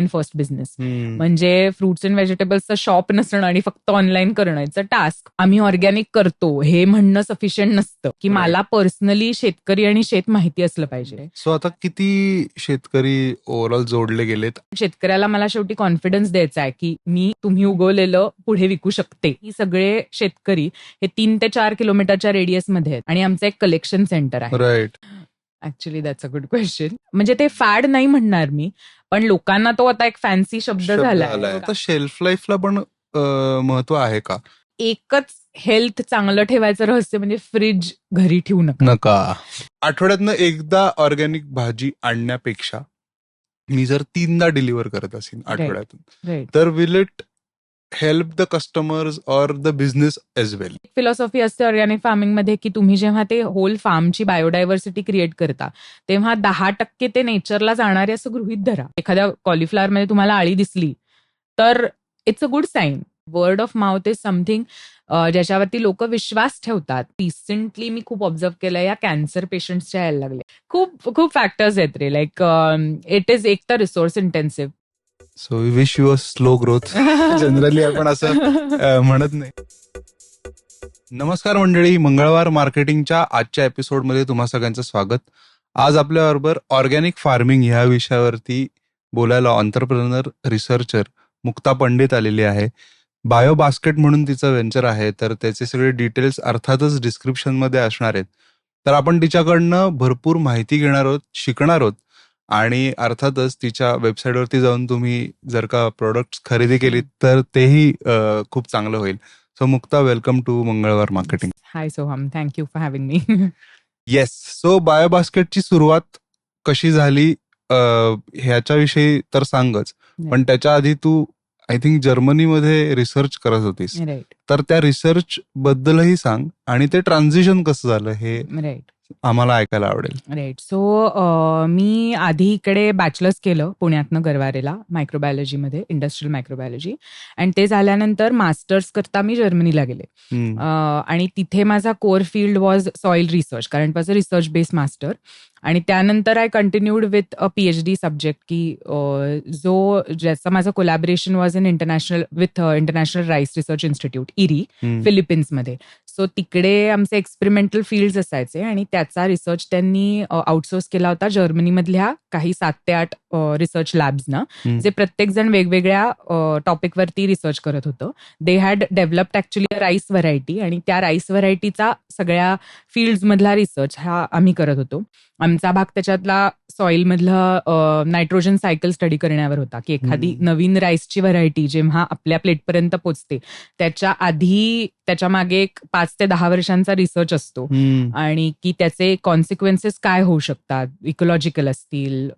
First business. म्हणजे fruits and व्हेजिटेबल्सचं shop नसणं आणि फक्त ऑनलाईन करणं टास्क. आम्ही ऑर्गॅनिक करतो हे म्हणणं सफिशियंट नसतं, की मला पर्सनली शेतकरी आणि शेत माहिती असलं पाहिजे. सो आता किती शेतकरी ओव्हरऑल जोडले गेलेत? शेतकऱ्याला मला शेवटी कॉन्फिडन्स द्यायचा आहे की मी तुम्ही उगवलेलं पुढे विकू शकते. ही सगळे शेतकरी हे 3 ते 4 किलोमीटरच्या रेडियसमध्ये आहेत आणि आमचं एक कलेक्शन सेंटर आहे. Right. Actually that's a good question. म्हणजे ते फॅड नाही म्हणणार मी, पण लोकांना तो आता एक फॅन्सी शब्द झालाय. आता शेल्फ लाईफला पण महत्व आहे का? एकच हेल्थ चांगलं ठेवायचं रहस्य म्हणजे फ्रीज घरी ठेवू नका. आठवड्यातनं एकदा ऑर्गॅनिक भाजी आणण्यापेक्षा मी जर 3दा डिलिव्हर करत असेल आठवड्यातून, तर will it help the customers or the business as well? Philosophy असते ऑर्गॅनिक फार्मिंग मध्ये की तुम्ही जेव्हा ते होल फार्मची बायोडायव्हर्सिटी क्रिएट करता तेव्हा 10% ते नेचरला जाणारे असं गृहीत धरा. एखाद्या कॉलीफ्लॉवर मध्ये तुम्हाला आळी दिसली तर it's a good sign. Word of mouth is something ज्याच्यावरती लोक विश्वास ठेवतात. रिसेंटली मी खूप ऑब्झर्व केलं या कॅन्सर पेशंट्सच्या यायला लागले. खूप फॅक्टर्स आहेत रे. लाईक इट इज एक तर resource intensive. So we wish you a slow growth. Generally आपण असं म्हणत नाही. नमस्कार मंडळी, मंगळवार मार्केटिंगच्या आजच्या एपिसोडमध्ये तुम्हा सगळ्यांचं स्वागत. आज आपल्याबरोबर ऑर्गॅनिक फार्मिंग ह्या विषयावरती बोलायला एंटरप्रेन्योर रिसर्चर मुक्ता पंडित आलेली आहे. बायो बास्केट म्हणून तिचं व्हेंचर आहे, तर त्याचे सगळे डिटेल्स अर्थातच डिस्क्रिप्शनमध्ये असणार आहेत. तर आपण तिच्याकडनं भरपूर माहिती घेणार आहोत, शिकणार आहोत आणि अर्थातच तिच्या वेबसाईटवरती जाऊन तुम्ही जर का प्रोडक्ट्स खरेदी केली तर तेही खूप चांगलं होईल. So Mukta, welcome to Mangalwar marketing. Hi Soham, thank you for having me. Yes. So बायो बास्केटची सुरुवात कशी झाली ह्याच्याविषयी तर सांगच, पण त्याच्या आधी तू आय थिंक जर्मनीमध्ये रिसर्च करत होतीस, तर त्या रिसर्च बद्दलही सांग आणि ते ट्रान्झिशन कसं झालं हे आम्हाला ऐकायला आवडेल. राईट. सो मी आधी इकडे बॅचलर्स केलं पुण्यातनं गरवारेला मायक्रोबायोलॉजीमध्ये, इंडस्ट्रियल मायक्रोबायोलॉजी. आणि ते झाल्यानंतर मास्टर्स करता मी जर्मनीला गेले आणि तिथे माझा core field was soil research, कारण it was a research based master. आणि त्यानंतर I continued with a PhD subject की ज्याचा माझं collaboration was in international rice research institute IRI फिलिपिन्समध्ये. सो तिकडे आमचे एक्सपेरिमेंटल फील्ड्स असायचे आणि त्याचा रिसर्च त्यांनी आउटसोर्स केला होता जर्मनीमधल्या काही 7 ते 8 रिसर्च लॅब्सना, जे प्रत्येक जण वेगवेगळ्या टॉपिकवरती रिसर्च करत होतं. They had developed actually a rice variety आणि त्या राईस व्हरायटीचा सगळ्या फील्ड्समधला रिसर्च हा आम्ही करत होतो. आमचा भाग त्याच्यातला सॉइलमधलं नायट्रोजन सायकल स्टडी करण्यावर होता, की एखादी नवीन राईसची व्हरायटी जेव्हा आपल्या प्लेटपर्यंत पोचते त्याच्या आधी त्याच्या मागे एक 5 ते 10 वर्षांचा रिसर्च असतो आणि की त्याचे कॉन्सिक्वेन्सेस काय होऊ शकतात, इकोलॉजिकल असतील,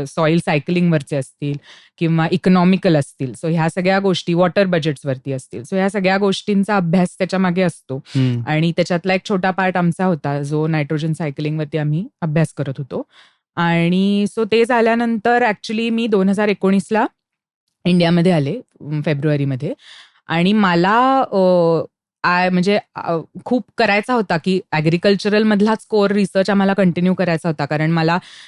सॉइल सायकलिंगवरचे असतील किंवा इकॉनॉमिकल असतील. सो ह्या सगळ्या गोष्टी, वॉटर बजेट्सवरती असतील. सो ह्या सगळ्या गोष्टींचा अभ्यास त्याच्या मागे असतो आणि त्याच्यातला एक छोटा पार्ट आमचा होता जो नायट्रोजन सायकलिंगवरती आम्ही अभ्यास करत होतो. आणि सो ते झाल्यानंतर ऍक्च्युली मी 2019ला इंडियामध्ये आले फेब्रुवारीमध्ये. आणि मला म्हणजे खूप करायचा होता की ऍग्रिकल्चरल मधलाच कोर रिसर्च आम्हाला कंटिन्यू करायचा होता, कारण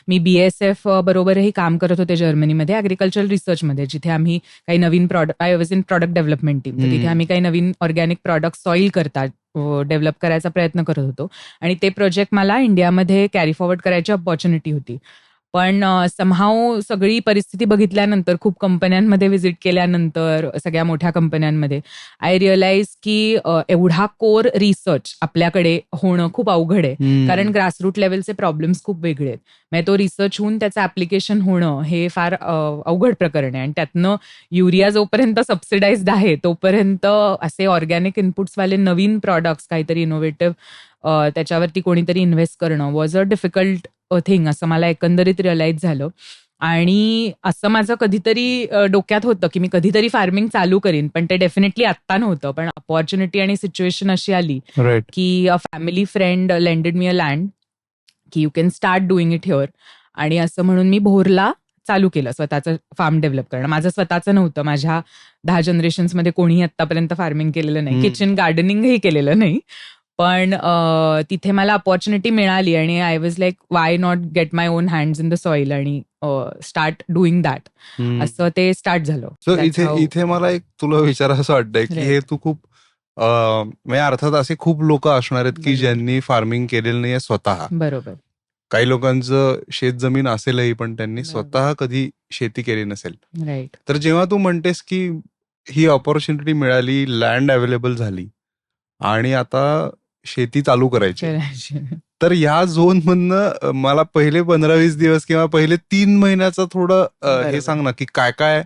मी BASF बरोबरही काम करत होते जर्मनीमध्ये ऍग्रिकल्चरल रिसर्चमध्ये, जिथे आम्ही काही नवीन I was in product development team. तर तिथे आम्ही काही नवीन ऑर्गॅनिक प्रॉडक्ट सॉइल करतात डेव्हलप करायचा प्रयत्न करत होतो आणि ते प्रोजेक्ट मला इंडियामध्ये कॅरी फॉरवर्ड करायची अपॉर्च्युनिटी होती. पण समहाऊ सगळी परिस्थिती बघितल्यानंतर, खूप कंपन्यांमध्ये व्हिजिट केल्यानंतर, सगळ्या मोठ्या कंपन्यांमध्ये, आय रिअलाइज की एवढा कोर रिसर्च आपल्याकडे होणं खूप अवघड आहे, कारण ग्रासरूट लेवलचे प्रॉब्लेम्स खूप वेगळे आहेत. म्हणजे तो रिसर्च होऊन त्याचं ऍप्लिकेशन होणं हे फार अवघड प्रकरण आहे. आणि त्यातनं युरिया जोपर्यंत सबसिडाइज्ड आहे तोपर्यंत असे ऑर्गॅनिक इनपुट्सवाले नवीन प्रॉडक्ट्स, काहीतरी इनोव्हेटिव्ह त्याच्यावरती कोणीतरी इन्व्हेस्ट करणं वॉज अ डिफिकल्ट थिंग, असं मला एकंदरीत रिअलाइज झालं. आणि असं माझं कधीतरी डोक्यात होतं की मी कधीतरी फार्मिंग चालू करीन, पण ते डेफिनेटली आत्ता नव्हतं. पण अपॉर्च्युनिटी आणि सिच्युएशन अशी आली की a family friend lended me a land की you can start doing it here. आणि असं म्हणून मी भोरला चालू केलं स्वतःचं फार्म डेव्हलप करणं. माझं स्वतःचं नव्हतं, माझ्या 10 जनरेशन्समध्ये कोणीही आतापर्यंत फार्मिंग केलेलं नाही, किचन गार्डनिंगही केलेलं नाही. पण तिथे मला अपॉर्च्युनिटी मिळाली आणि I was like why not gate my on hands in the soil आणि स्टार्ट डुईंग दॅट, असं ते स्टार्ट झालं. सो इथे मला एक तुला विचारायचं वाटतंय की हे तू खूप म्हणजे अर्थात असे खूप लोक असणार आहेत की ज्यांनी फार्मिंग केलेलं नाहीये स्वतः. बरोबर. काही लोकांचं शेत जमीन असेलही पण त्यांनी स्वतः कधी शेती केली नसेल. राईट. तर जेव्हा तू म्हणतेस की ही ऑपॉर्च्युनिटी मिळाली, लँड अवेलेबल झाली आणि आता शेती चालू करायची, तर या झोन मधनं मला पहिले 15-20 दिवस किंवा पहिले 3 महिन्याचं थोडं हे सांग ना की काय काय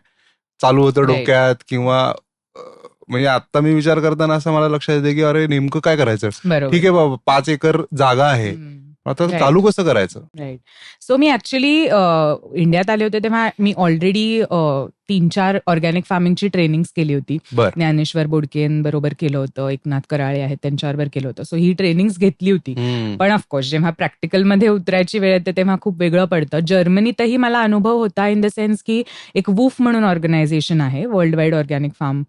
चालू होतं डोक्यात, किंवा म्हणजे आता मी विचार करताना असं मला लक्षात येते की अरे नेमकं काय करायचं. ठीक आहे बाबा, 5 एकर जागा आहे, आता चालू कसं करायचं. राईट. सो मी ऍक्च्युली इंडियात आले होते तेव्हा मी ऑलरेडी 3-4 ऑर्गॅनिक फार्मिंगची ट्रेनिंग केली होती. ज्ञानेश्वर बोडकेंबरोबर केलं होतं, एकनाथ कराळे आहेत त्यांच्याबरोबर केलं होतं. सो ही ट्रेनिंग घेतली होती. पण ऑफकोर्स जेव्हा प्रॅक्टिकलमध्ये उतरायची वेळ येते तेव्हा खूप वेगळं पडतं. जर्मनीतही मला अनुभव होता इन द सेन्स की एक वूफ म्हणून ऑर्गनायझेशन आहे, वर्ल्ड वाईड ऑर्गॅनिक फार्म.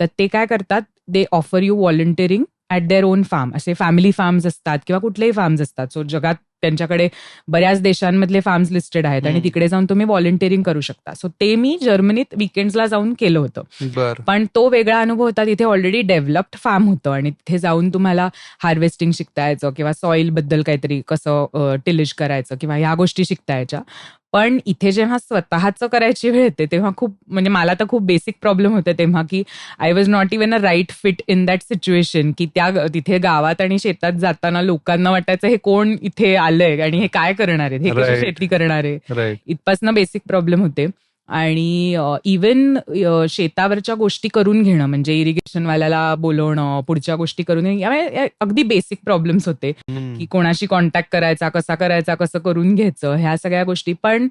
तर ते काय करतात, they offer you volunteering at their own farm. असे फॅमिली फार्म्स असतात किंवा कुठलेही फार्म्स असतात. सो जगात त्यांच्याकडे बऱ्याच देशांमधले फार्म्स लिस्टेड आहेत आणि तिकडे जाऊन तुम्ही व्हॉलंटिअरिंग करू शकता. सो ते मी जर्मनीत विकेंड्सला जाऊन केलं होतं. पण तो वेगळा अनुभव होता. तिथे ऑलरेडी डेव्हलप्ड फार्म होतं आणि तिथे जाऊन तुम्हाला हार्वेस्टिंग शिकता यायचं किंवा सॉईल बद्दल काहीतरी कसं टिलेज करायचं किंवा ह्या गोष्टी शिकता यायच्या. पण इथे जेव्हा स्वतःचं करायची वेळ येते तेव्हा खूप म्हणजे मला तर खूप बेसिक प्रॉब्लेम होते तेव्हा की I was not even a right fit in that situation. की तिथे गावात आणि शेतात जाताना लोकांना वाटायचं हे कोण इथे आलंय आणि हे काय करणार आहेत, हे कशी शेती करणार आहे, इथपासनं बेसिक प्रॉब्लेम होते. आणि इवन शेतावरच्या गोष्टी करून घेणं म्हणजे इरिगेशनवाल्याला बोलवणं, पुढच्या गोष्टी करून घेणं, अगदी बेसिक प्रॉब्लेम्स होते की कोणाशी कॉन्टॅक्ट करायचा, कसा करायचा, कसं करून घ्यायचं, ह्या सगळ्या गोष्टी. पण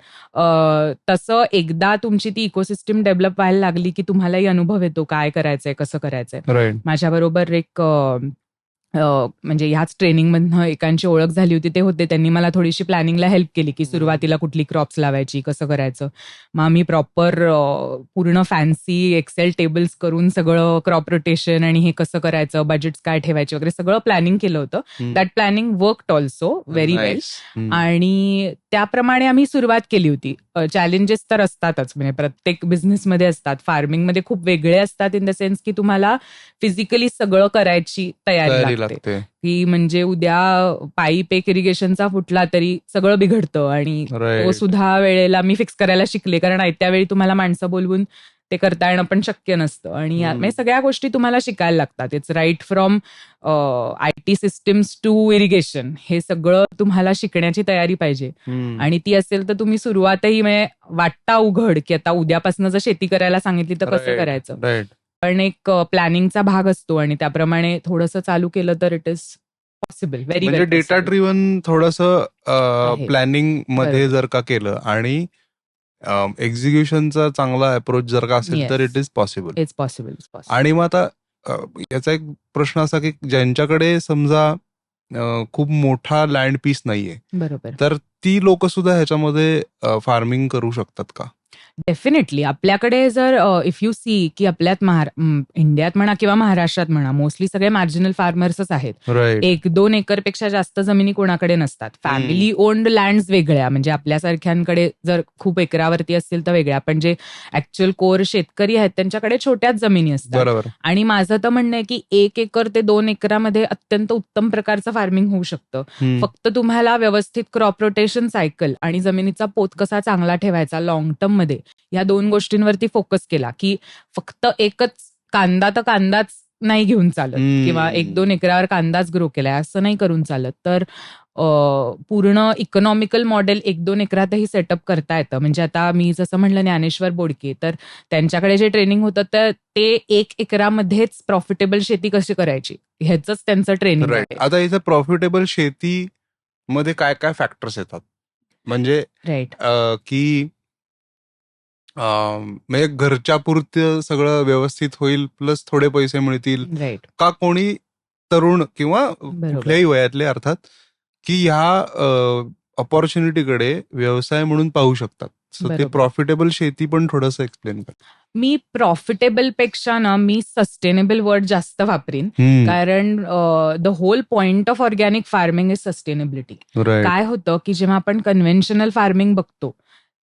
तसं एकदा तुमची ती इकोसिस्टम डेव्हलप व्हायला लागली की तुम्हालाही अनुभव येतो काय करायचंय, कसं करायचंय. माझ्याबरोबर एक म्हणजे ह्याच ट्रेनिंगमधनं एकांची ओळख झाली होती, ते होते, त्यांनी मला थोडीशी प्लॅनिंगला हेल्प केली की सुरुवातीला कुठली क्रॉप्स लावायची, कसं करायचं. मग आम्ही प्रॉपर पूर्ण फॅन्सी एक्सेल टेबल्स करून सगळं क्रॉप रोटेशन आणि हे कसं करायचं, बजेट्स काय ठेवायचे वगैरे सगळं प्लॅनिंग केलं होतं. That planning worked also very well. आणि त्याप्रमाणे आम्ही सुरुवात केली होती. चॅलेंजेस तर असतातच, म्हणजे प्रत्येक बिझनेसमध्ये असतात. फार्मिंगमध्ये खूप वेगळे असतात इन द सेन्स की तुम्हाला फिजिकली सगळं करायची तयारी लागते. की म्हणजे उद्या पाईप एक इरिगेशनचा फुटला तरी सगळं बिघडतं आणि तो सुद्धा वेळेला मी फिक्स करायला शिकले, कारण आयत्या वेळी तुम्हाला माणसं बोलवून ते करता येणं पण शक्य नसतं. आणि सगळ्या गोष्टी तुम्हाला शिकायला लागतात. It's right from IT systems to irrigation, हे सगळं तुम्हाला शिकण्याची तयारी पाहिजे. आणि ती असेल तर तुम्ही सुरुवातही म्हणजे वाटता उघड की आता उद्यापासून जर शेती करायला सांगितली तर कसं करायचं. पण एक प्लॅनिंगचा भाग असतो आणि त्याप्रमाणे थोडंसं चालू केलं तर इट इज पॉसिबल. व्हेरी म्हणजे डेटा ड्रिव्हन थोडंसं प्लॅनिंग मध्ये जर का केलं आणि एक्झिक्युशनचा चांगला अप्रोच जर का असेल तर it is possible. It's possible. आणि मग आता याचा एक प्रश्न असा की ज्यांच्याकडे समजा खूप मोठा लँड पीस नाहीये, बरोबर, तर ती लोक सुद्धा ह्याच्यामध्ये फार्मिंग करू शकतात का? डेफिनेटली. आपल्याकडे जर इफ यू सी की आपल्यात इंडियात म्हणा किंवा महाराष्ट्रात म्हणा, मोस्टली सगळे मार्जिनल फार्मर्सच आहेत. 1-2 एकरपेक्षा जास्त जमिनी कोणाकडे नसतात. फॅमिली ओन्ड लँड्स वेगळ्या, म्हणजे आपल्यासारख्यांकडे जर खूप एकरावरती असतील तर वेगळ्या, पण जे ऍक्च्युअल कोर शेतकरी आहेत त्यांच्याकडे छोट्याच जमिनी असतात. आणि माझं तर म्हणणं आहे की 1 एकर ते 2 एकरामध्ये अत्यंत उत्तम प्रकारचं फार्मिंग होऊ शकतं. फक्त तुम्हाला व्यवस्थित क्रॉप रोटेशन सायकल आणि जमिनीचा पोत कसा चांगला ठेवायचा लॉंग टर्म मध्ये, या 2 गोष्टींवरती फोकस केला की फक्त एकच कांदा तर कांदाच नाही घेऊन चालत किंवा 1-2 एकरावर कांदाच ग्रो केलाय असं नाही करून चालत. तर पूर्ण इकॉनॉमिकल मॉडेल 1-2 एकरातही सेटअप करता येतं. म्हणजे आता मी जसं म्हणलं ज्ञानेश्वर बोडके, तर त्यांच्याकडे जे ट्रेनिंग होतं तर ते 1 एकरामध्येच प्रॉफिटेबल शेती कशी करायची ह्याच त्यांचं ट्रेनिंग आहे. आता इथं प्रॉफिटेबल शेती मध्ये काय काय फॅक्टर्स येतात, म्हणजे की म्हणजे घरच्या पुरतं सगळं व्यवस्थित होईल प्लस थोडे पैसे मिळतील का, कोणी तरुण किंवा कुठल्याही वयातले अर्थात की ह्या अपॉर्च्युनिटीकडे व्यवसाय म्हणून पाहू शकतात. सो ते बरोबर. प्रॉफिटेबल शेती पण थोडंसं एक्सप्लेन कर. मी प्रॉफिटेबल पेक्षा ना मी सस्टेनेबल वर्ड जास्त वापरीन, कारण the whole point of organic farming is sustainability. Right. काय होतं की जेव्हा आपण कन्व्हेन्शनल फार्मिंग बघतो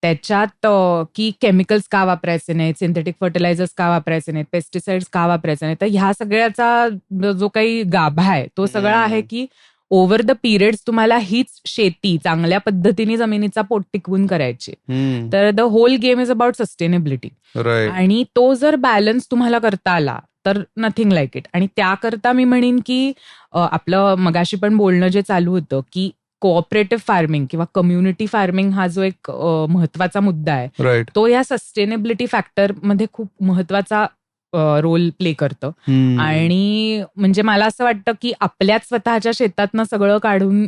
त्याच्यात की केमिकल्स का वापरायचे नाहीत, सिंथेटिक फर्टिलायझर्स का वापरायचे नाहीत, पेस्टिसाइड्स का वापरायचे नाहीत, तर ह्या सगळ्याचा जो काही गाभा आहे तो सगळा आहे की ओव्हर द पिरियड्स तुम्हाला हीच शेती चांगल्या पद्धतीने जमिनीचा पोट टिकवून करायची. तर the whole game is about sustainability. Right. आणि तो जर बॅलन्स तुम्हाला करता आला तर नथिंग लाईक इट. आणि त्याकरता मी म्हणेन की आपलं मगाशी पण बोलणं जे चालू होतं की कोऑपरेटिव्ह फार्मिंग किंवा कम्युनिटी फार्मिंग हा जो एक महत्वाचा मुद्दा आहे, राईट. तो या सस्टेनेबिलिटी फॅक्टर मध्ये खूप महत्वाचा रोल प्ले करतं. आणि म्हणजे मला असं वाटतं की आपल्याच स्वतःच्या शेतातनं सगळं काढून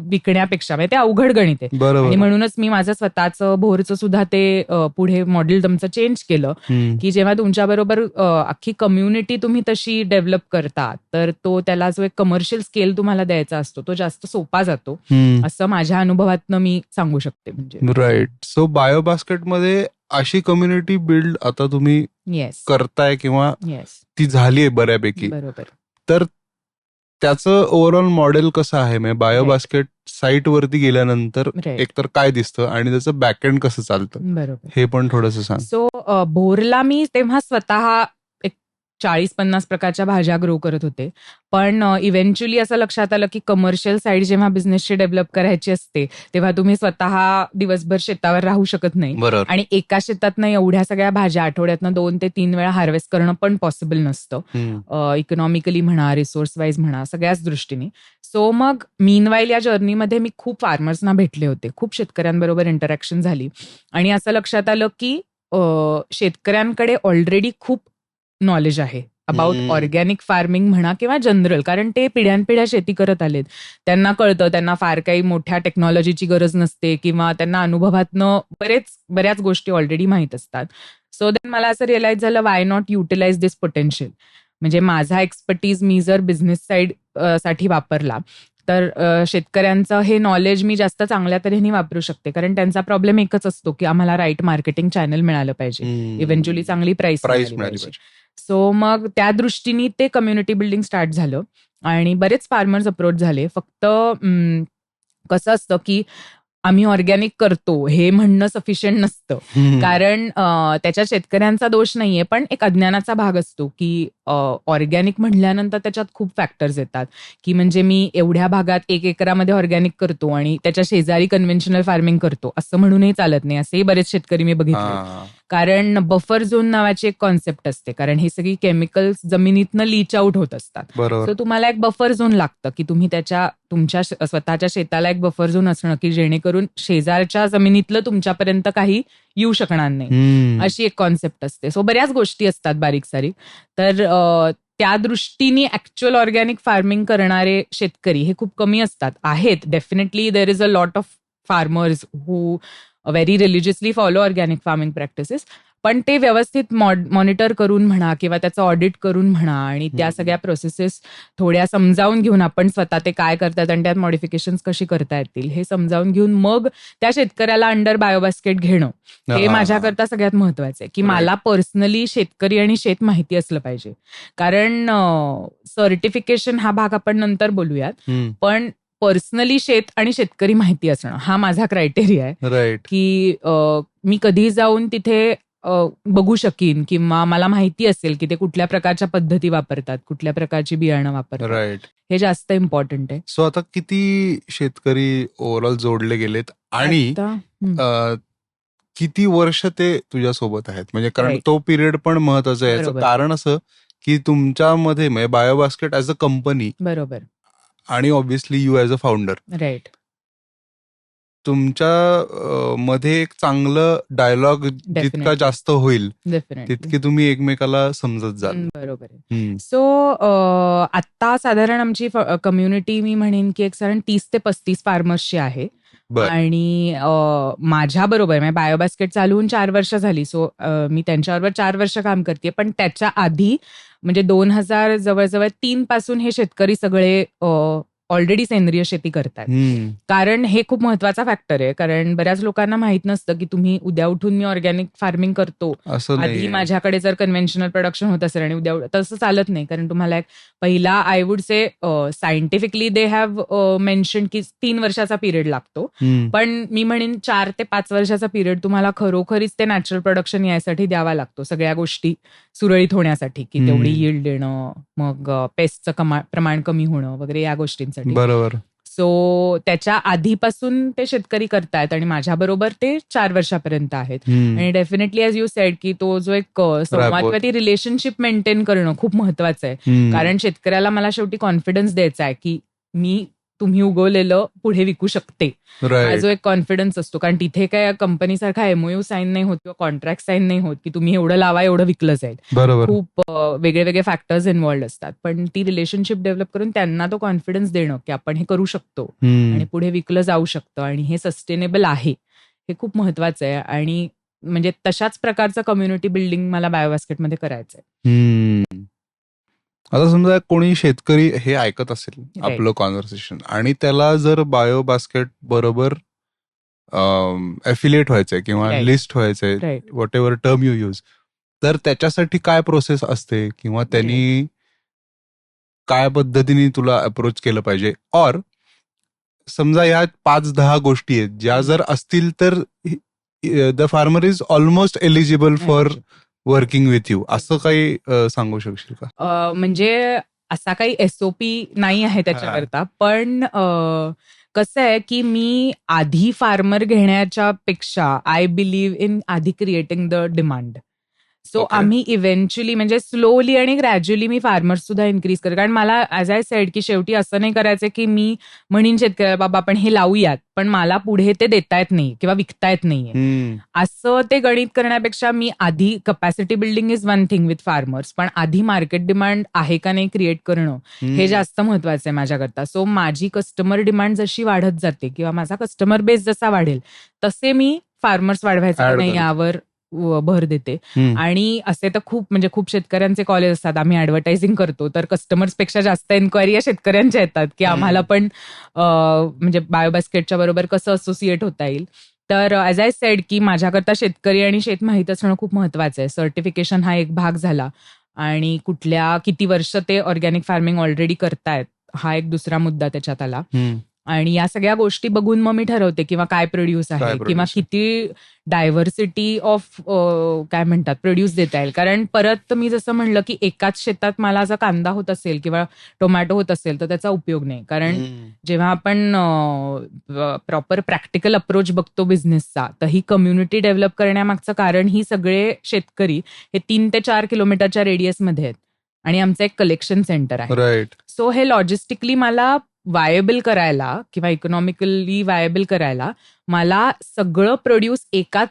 विकण्यापेक्षा, म्हणजे ते अवघड गणित आहे. आणि बरोबर. म्हणूनच मी माझं स्वतःचं भोरचं सुद्धा ते पुढे मॉडेल तुमचं चेंज केलं की जेव्हा तुमच्याबरोबर अख्खी कम्युनिटी तुम्ही तशी डेव्हलप करता तर तो त्याला जो एक कमर्शियल स्केल तुम्हाला द्यायचा असतो तो जास्त सोपा जातो, असं माझ्या अनुभवातनं मी सांगू शकते. म्हणजे राईट. सो बायोबास्केटमध्ये अशी कम्युनिटी बिल्ड आता तुम्ही येस करताय किंवा येस ती झालीये बऱ्यापैकी, बरोबर. तर त्याचं ओव्हरऑल मॉडेल कसं आहे? म्हणजे बायोबास्केट साईट वरती गेल्यानंतर राईट एकतर काय दिसतं आणि त्याचं बॅकएंड कसं चालतं बरोबर. हे पण थोडंसं सांग. सो भोरला मी तेव्हा स्वतः एक 40-50 प्रकारच्या भाज्या ग्रो करत होते. पण इव्हेंच्युअली असं लक्षात आलं की कमर्शियल साईड जेव्हा बिझनेसची डेव्हलप करायची असते तेव्हा तुम्ही स्वतः दिवसभर शेतावर राहू शकत नाही. बरोबर. आणि एका शेतातनं एवढ्या सगळ्या भाज्या आठवड्यातनं 2 ते 3 वेळा हार्वेस्ट करणं पण पॉसिबल नसतं, इकॉनॉमिकली म्हणा, रिसोर्स वाईज म्हणा, सगळ्याच दृष्टीने. सो मग मीनवाईल या जर्नीमध्ये मी खूप फार्मर्सना भेटले होते, खूप शेतकऱ्यांबरोबर इंटरॅक्शन झाली आणि असं लक्षात आलं की शेतकऱ्यांकडे ऑलरेडी खूप नॉलेज आहे अबाउट ऑर्गॅनिक फार्मिंग म्हणा किंवा जनरल, कारण ते पिढ्यानपिढ्या शेती करत आलेत. त्यांना कळतं, त्यांना फार काही मोठ्या टेक्नॉलॉजीची गरज नसते किंवा त्यांना अनुभवातनं बऱ्याच गोष्टी ऑलरेडी माहीत असतात. सो देन मला असं रिअलाइज झालं, why not utilise this potential. म्हणजे माझा एक्सपर्टीज मी जर बिझनेस साईड साठी वापरला तर शेतकऱ्यांचं हे नॉलेज मी जास्त चांगल्या तऱ्हेने वापरू शकते, कारण त्यांचा प्रॉब्लेम एकच असतो की आम्हाला राईट मार्केटिंग चॅनल मिळालं पाहिजे, इव्हेंच्युअली चांगली प्राइस मिळाली पाहिजे. सो मग त्या दृष्टीने ते कम्युनिटी बिल्डिंग स्टार्ट झालं आणि बरेच फार्मर्स अप्रोच झाले. फक्त कसं असतं की आम्ही ऑर्गॅनिक करतो हे म्हणणं सफिशियंट नसतं, कारण त्याच्यात शेतकऱ्यांचा दोष नाहीये, पण एक अज्ञानाचा भाग असतो की ऑर्गॅनिक म्हटल्यानंतर त्याच्यात खूप फॅक्टर्स येतात की म्हणजे मी एवढ्या भागात 1 एकरामध्ये ऑर्गॅनिक करतो आणि त्याच्या शेजारी कन्व्हेन्शनल फार्मिंग करतो असं म्हणूनही चालत नाही. असेही बरेच शेतकरी मी बघितले, कारण बफर झोन नावाची एक कॉन्सेप्ट असते, कारण हे सगळी केमिकल्स जमिनीतनं लीच आउट होत असतात. सो तुम्हाला एक बफर झोन लागतं की तुम्ही तुमच्या स्वतःच्या शेताला एक बफर झोन असणं की जेणेकरून शेजारच्या जमिनीतलं तुमच्यापर्यंत काही येऊ शकणार नाही, अशी एक कॉन्सेप्ट असते. सो बऱ्याच गोष्टी असतात बारीक सारीक. तर त्या दृष्टीने ऍक्च्युअल ऑर्गॅनिक फार्मिंग करणारे शेतकरी हे खूप कमी असतात. आहेत definitely, there is a lot of farmers who very religiously follow organic farming practices, पण ते व्यवस्थित मॉनिटर करून म्हणा किंवा त्याचं ऑडिट करून म्हणा आणि त्या सगळ्या प्रोसेसेस थोड्या समजावून घेऊन आपण स्वतः ते काय करतात आणि त्यात मॉडिफिकेशन्स कशी करता येतील हे समजावून घेऊन मग त्या शेतकऱ्याला अंडर बायोबास्केट घेणं हे माझ्याकरता सगळ्यात महत्वाचं आहे. की मला पर्सनली शेतकरी आणि शेत माहिती असलं पाहिजे, कारण सर्टिफिकेशन हा भाग आपण नंतर बोलूयात, पण पर्सनली शेत आणि शेतकरी माहिती असणं हा माझा क्रायटेरिया आहे. राईट. की मी कधी जाऊन तिथे बघू शकीन किंवा मला माहिती असेल की ते कुठल्या प्रकारच्या पद्धती वापरतात, कुठल्या प्रकारची बियाणं वापरतात. राईट. हे जास्त इम्पॉर्टंट आहे. सो आता किती शेतकरी ओव्हरऑल जोडले गेलेत आणि किती वर्ष ते तुझ्यासोबत आहेत? म्हणजे कारण तो पिरियड पण महत्वाचा आहे. याचं कारण असं की तुमच्यामध्ये म्हणजे बायोबास्केट ऍज अ कंपनी, बरोबर, आणि obviously you as a founder, right, तुमच्या मध्ये एक चांगलं डायलॉग जितका जास्त होईल तितकी तुम्ही एकमेकाला समजत जाल. बरोबर आहे. सो आता साधारण आमची कम्युनिटी मी म्हणेन की एक साधारण 30 ते 35 फार्मर्सची आहे. आणि माझ्या बरोबर म्हणजे बायोबास्केट चालू होऊन 4 वर्ष झाली. सो मी त्यांच्याबरोबर 4 वर्ष काम करते. पण त्याच्या आधी म्हणजे 2000 जवळजवळ 3 पासून हे शेतकरी सगळे ऑलरेडी सेंद्रिय शेती करतायत. कारण हे खूप महत्वाचा फॅक्टर आहे. कारण बऱ्याच लोकांना माहित नसतं की तुम्ही उद्या उठून मी ऑर्गॅनिक फार्मिंग करतो, आधी माझ्याकडे जर कन्व्हेन्शनल प्रोडक्शन होत असेल आणि उद्या तसं चालत नाही. कारण तुम्हाला एक पहिला I would say scientifically they have mention की 3 वर्षाचा पिरियड लागतो, पण मी म्हणेन 4 ते 5 वर्षाचा पिरियड तुम्हाला खरोखरीच ते नॅचरल प्रोडक्शन यासाठी द्यावा लागतो, सगळ्या गोष्टी सुरळीत होण्यासाठी, की तेवढी यील्ड येणं, मग पेस्टचं प्रमाण कमी होणं वगैरे या गोष्टींसाठी. बरोबर. सो त्याच्या आधीपासून ते शेतकरी करतायत आणि माझ्याबरोबर ते 4 वर्षापर्यंत आहेत. आणि डेफिनेटली ॲज यू सेड की तो जो एक संवाद किंवा ती रिलेशनशिप मेंटेन करणं खूप महत्वाचं आहे. कारण शेतकऱ्याला मला शेवटी कॉन्फिडन्स द्यायचा आहे की मी तुम्ही उगवलेलं पुढे विकू शकते, हा जो एक कॉन्फिडन्स असतो. कारण तिथे काय कंपनीसारखा एमओयू साईन नाही होत किंवा कॉन्ट्रॅक्ट साईन नाही होत की तुम्ही एवढं लावा एवढं विकलं जाईल. खूप वेगळे वेगळे फॅक्टर्स इन्व्हॉल्ड असतात. पण ती रिलेशनशिप डेव्हलप करून त्यांना तो कॉन्फिडन्स देणं की आपण हे करू शकतो आणि पुढे विकलं जाऊ शकतं आणि हे सस्टेनेबल आहे, हे खूप महत्वाचं आहे. आणि म्हणजे तशाच प्रकारचं कम्युनिटी बिल्डिंग मला बायोबास्केटमध्ये करायचं आहे. आता समजा कोणी शेतकरी हे ऐकत असेल आपलं कॉन्व्हर्सेशन आणि त्याला जर बायोबास्केट बरोबर एफिलिएट व्हायचंय किंवा लिस्ट व्हायचंय, what ever term you use, तर त्याच्यासाठी काय प्रोसेस असते किंवा त्यांनी काय पद्धतीने तुला अप्रोच केलं पाहिजे? और समजा ह्या 5-10 गोष्टी आहेत ज्या जर असतील तर the farmer is almost eligible for working with you, असं काही सांगू शकशील का? म्हणजे असा काही एसओपी नाही आहे त्याच्याकरता, पण कसं आहे की मी आधी फार्मर घेण्याच्या पेक्षा आय बिलीव्ह इन आधी क्रिएटिंग द डिमांड. सो आम्ही इव्हेंच्युअली म्हणजे स्लोली आणि ग्रॅज्युअली मी फार्मर्स सुद्धा इन्क्रीज कर. कारण मला ॲज आय सेड की शेवटी असं नाही करायचं की मी म्हणीन शेतकऱ्याला बाबा आपण हे लावूयात, पण मला पुढे ते देता येत नाही किंवा विकता येत नाहीये, असं ते गणित करण्यापेक्षा मी आधी capacity building is one thing with farmers, पण आधी मार्केट डिमांड आहे का नाही क्रिएट करणं हे जास्त महत्वाचं आहे माझ्याकरता. सो माझी कस्टमर डिमांड जशी वाढत जाते किंवा माझा कस्टमर बेस जसा वाढेल तसे मी फार्मर्स वाढवायचं नाही यावर भर देते. आणि असे तर खूप शेतकऱ्यांचे कॉलेज असतात, आम्ही ऍडव्हर्टायझिंग करतो तर कस्टमर्स पेक्षा जास्त एन्क्वायरी या शेतकऱ्यांच्या येतात की आम्हाला पण म्हणजे बायोबास्केटच्या बरोबर कसं असोसिएट होता येईल. तर ॲज आय सेड की माझ्याकरता शेतकरी आणि शेत माहीत असणं खूप महत्वाचं आहे. सर्टिफिकेशन हा एक भाग झाला आणि किती वर्ष ते ऑर्गॅनिक फार्मिंग ऑलरेडी करतायत हा एक दुसरा मुद्दा त्याच्यात आला. आणि या सगळ्या गोष्टी बघून मग मी ठरवते किंवा काय प्रोड्यूस आहे किंवा किती डायव्हर्सिटी ऑफ काय म्हणतात प्रोड्यूस देता येईल. कारण परत मी जसं म्हणलं की एकाच शेतात मला जर कांदा होत असेल किंवा टोमॅटो होत असेल तर त्याचा उपयोग नाही. कारण जेव्हा आपण प्रॉपर प्रॅक्टिकल अप्रोच बघतो बिझनेसचा, तर ही कम्युनिटी डेव्हलप करण्यामागचं कारण ही सगळे शेतकरी हे 3 ते 4 किलोमीटरच्या रेडियसमध्ये आहेत आणि आमचं एक कलेक्शन सेंटर आहे. सो हे लॉजिस्टिकली मला वायबल करायला किंवा इकॉनॉमिकली वायबल करायला मला सगळं प्रोड्यूस एकाच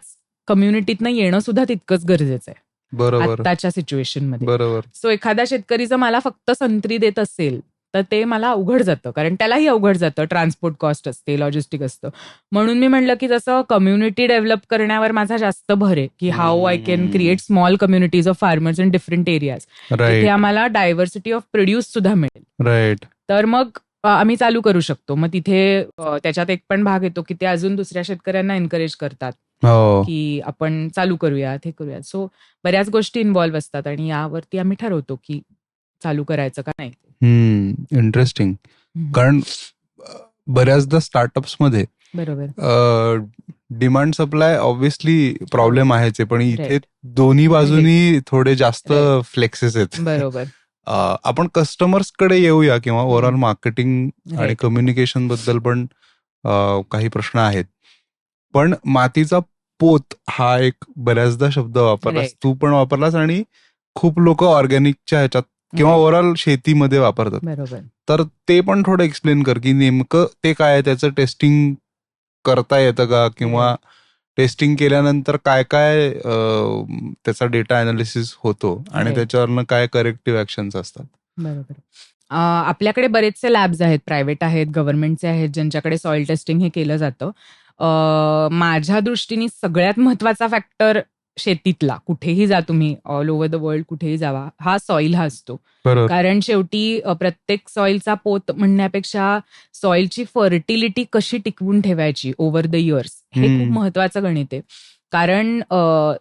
कम्युनिटीतनं येणं सुद्धा तितकंच गरजेचं आहे आत्ताच्या सिच्युएशन मध्ये. सो एखाद्या शेतकरी जर मला फक्त संत्री देत असेल तर ते मला अवघड जातं, कारण त्यालाही अवघड जातं, ट्रान्सपोर्ट कॉस्ट असते, लॉजिस्टिक असतं. म्हणून मी म्हणलं की जसं कम्युनिटी डेव्हलप करण्यावर माझा जास्त भर आहे की how I can create small communities of farmers in different areas, तिथे आम्हाला डायव्हर्सिटी ऑफ प्रोड्यूस सुद्धा मिळेल. तर मग आम्ही चालू करू शकतो. मग तिथे त्याच्यात एक पण भाग येतो की ते अजून दुसऱ्या शेतकऱ्यांना एनकरेज करतात की आपण चालू करूयात, हे करूयात. सो बऱ्याच गोष्टी इन्व्हॉल्व्ह असतात आणि यावरती आम्ही ठरवतो की चालू करायचं का नाही. इंटरेस्टिंग. कारण बऱ्याचदा स्टार्टअप्स मध्ये डिमांड सप्लाय ऑब्व्हियसली प्रॉब्लेम आहेच, पण इथे दोन्ही बाजूनी थोडे जास्त फ्लेक्सेस आहेत. बरोबर. आपण कस्टमर्स कडे येऊया किंवा ओव्हरऑल मार्केटिंग आणि कम्युनिकेशन बद्दल पण काही प्रश्न आहेत. पण मातीचा पोत हा एक बऱ्याचदा शब्द वापरलास, तू पण वापरलास आणि खूप लोक ऑर्गॅनिकच्या ह्याच्यात किंवा ओव्हरऑल शेतीमध्ये वापरतात. तर ते पण थोडं एक्सप्लेन कर की नेमकं ते काय आहे, त्याचं टेस्टिंग करता येतं का किंवा टेस्टिंग केल्यानंतर काय काय त्याचा डेटा अनालिसिस होतो आणि त्याच्यावरनं काय करेक्टिव्ह ऍक्शन्स असतात. बरोबर. आपल्याकडे बरेचसे लॅब्स आहेत, प्रायव्हेट आहेत, गव्हर्नमेंटचे आहेत, ज्यांच्याकडे सॉइल टेस्टिंग हे केलं जातं. माझ्या दृष्टीने सगळ्यात महत्वाचा फॅक्टर शेतीतला, कुठेही जा तुम्ही, ऑल ओव्हर द वर्ल्ड कुठेही जावा, हा सॉइल हा असतो. बरोबर. कारण शेवटी प्रत्येक सॉइलचा पोत म्हणण्यापेक्षा सॉइलची फर्टिलिटी कशी टिकवून ठेवायची ओव्हर द इयर्स, हे खूप महत्वाचं गणित आहे. कारण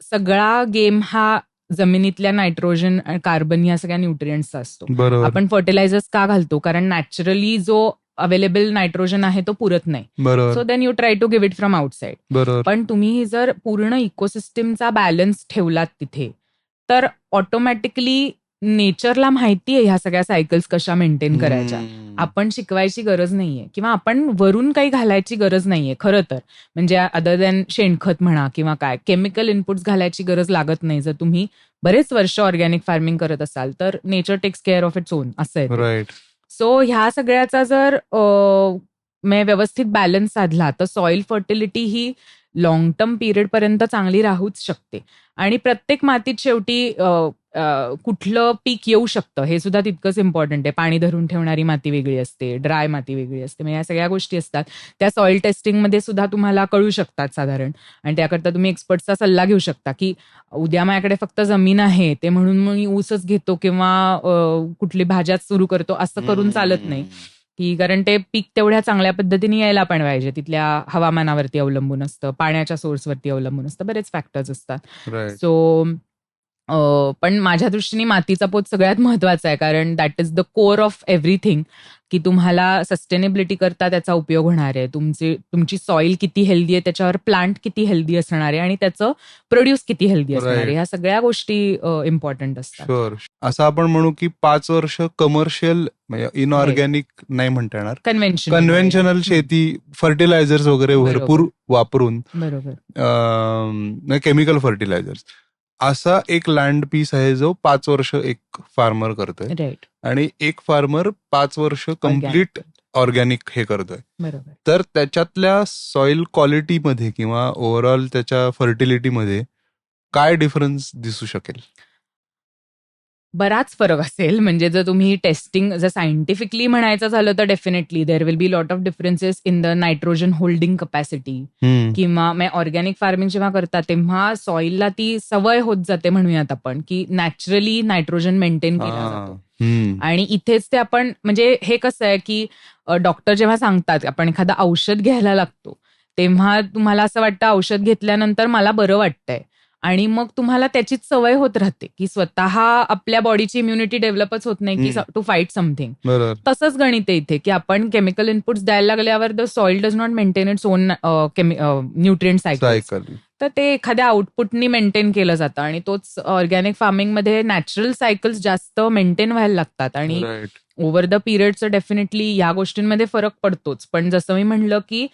सगळा गेम हा जमिनीतल्या नायट्रोजन आणि कार्बन या सगळ्या न्यूट्रिएंट्सचा असतो. बरोबर. आपण फर्टिलायझर्स का घालतो? कारण नॅचरली जो अवेलेबल नायट्रोजन आहे तो पुरत नाही. बरोबर. So then you try to give it from outside. बरोबर. पण तुम्ही जर पूर्ण इकोसिस्टीमचा बॅलन्स ठेवलात तिथे, तर ऑटोमॅटिकली नेचरला माहिती आहे ह्या सगळ्या सायकल्स कशा मेंटेन करायच्या. आपण शिकवायची गरज नाहीये किंवा आपण वरून काही घालायची गरज नाहीये खरं तर. म्हणजे अदर दॅन शेणखत म्हणा किंवा काय केमिकल इनपुट्स घालायची गरज लागत नाही. जर तुम्ही बरेच वर्ष ऑर्गॅनिक फार्मिंग करत असाल तर nature takes care of its own, असं आहे. राईट. सो ह्या सगळ्याचा जर व्यवस्थित बॅलन्स साधला तर सॉइल फर्टिलिटी ही लॉंग टर्म पिरियड पर्यंत चांगली राहूच शकते. आणि प्रत्येक मातीत शेवटी कुठलं पीक येऊ शकतं हे सुद्धा तितकंच इम्पॉर्टंट आहे. पाणी धरून ठेवणारी माती वेगळी असते, ड्राय माती वेगळी असते. म्हणजे या सगळ्या गोष्टी असतात त्या सॉइल टेस्टिंगमध्ये सुद्धा तुम्हाला कळू शकतात साधारण. आणि त्याकरता तुम्ही एक्सपर्टचा सल्ला घेऊ शकता की उद्या माझ्याकडे फक्त जमीन आहे ते म्हणून मी ऊसच घेतो किंवा कुठली भाज्याच सुरू करतो असं करून चालत नाही. की कारण ते पीक तेवढ्या चांगल्या पद्धतीने यायला पण पाहिजे. तिथल्या हवामानावरती अवलंबून असतं, पाण्याच्या सोर्सवरती अवलंबून असतं, बरेच फॅक्टर्स असतात. सो पण माझ्या दृष्टीने मातीचा पोत सगळ्यात महत्वाचा आहे. कारण that is the core of everything. की तुम्हाला सस्टेनेबिलिटी करता त्याचा उपयोग होणार आहे. तुमची सॉइल किती हेल्दी आहे त्याच्यावर प्लांट किती हेल्दी असणार आहे आणि त्याचं प्रोड्यूस किती हेल्दी असणार आहे. ह्या सगळ्या गोष्टी इम्पॉर्टंट असतात. शुअर. असं आपण म्हणू की 5 वर्ष कमर्शियल म्हणजे इनऑर्गॅनिक नाही म्हणता येणार, कन्व्हेन्शनल शेती, फर्टिलायझर्स वगैरे भरपूर वापरून, बरोबर, केमिकल फर्टिलायझर्स, असा एक लँड पीस आहे जो 5 वर्ष एक फार्मर करतोय. राईट. आणि एक फार्मर 5 वर्ष कम्प्लीट ऑर्गॅनिक हे करतोय. बरोबर. तर त्याच्यातल्या सॉइल क्वालिटीमध्ये किंवा ओव्हरऑल त्याच्या फर्टिलिटीमध्ये काय डिफरन्स दिसू शकेल? बराच फरक असेल. म्हणजे जर तुम्ही टेस्टिंग जर सायंटिफिकली म्हणायचं झालं तर definitely there will be lot of differences in the nitrogen holding capacity. किंवा ऑर्गॅनिक फार्मिंग जेव्हा करतात तेव्हा सॉइलला ती सवय होत जाते म्हणूयात आपण की नॅचरली नायट्रोजन मेंटेन केला जातो. आणि इथेच ते आपण म्हणजे हे कसं आहे की डॉक्टर जेव्हा सांगतात आपण एखादं औषध घ्यायला लागतो तेव्हा तुम्हाला असं वाटतं औषध घेतल्यानंतर मला बरं वाटतंय आणि मग तुम्हाला त्याचीच सवय होत राहते की स्वतः आपल्या बॉडीची इम्युनिटी डेव्हलपच होत नाही की टू फाईट समथिंग. तसंच गणित आहे इथे की आपण केमिकल इनपुट्स द्यायला लागल्यावर the soil does not maintain its own nutrient cycle. तर ते एखाद्या आउटपुटनी मेंटेन केलं जातं आणि तोच ऑर्गॅनिक फार्मिंगमध्ये नॅचरल सायकल्स जास्त मेंटेन व्हायला लागतात. आणि ओव्हर द पिरियडचं डेफिनेटली या गोष्टींमध्ये फरक पडतोच. पण जसं मी म्हणलं की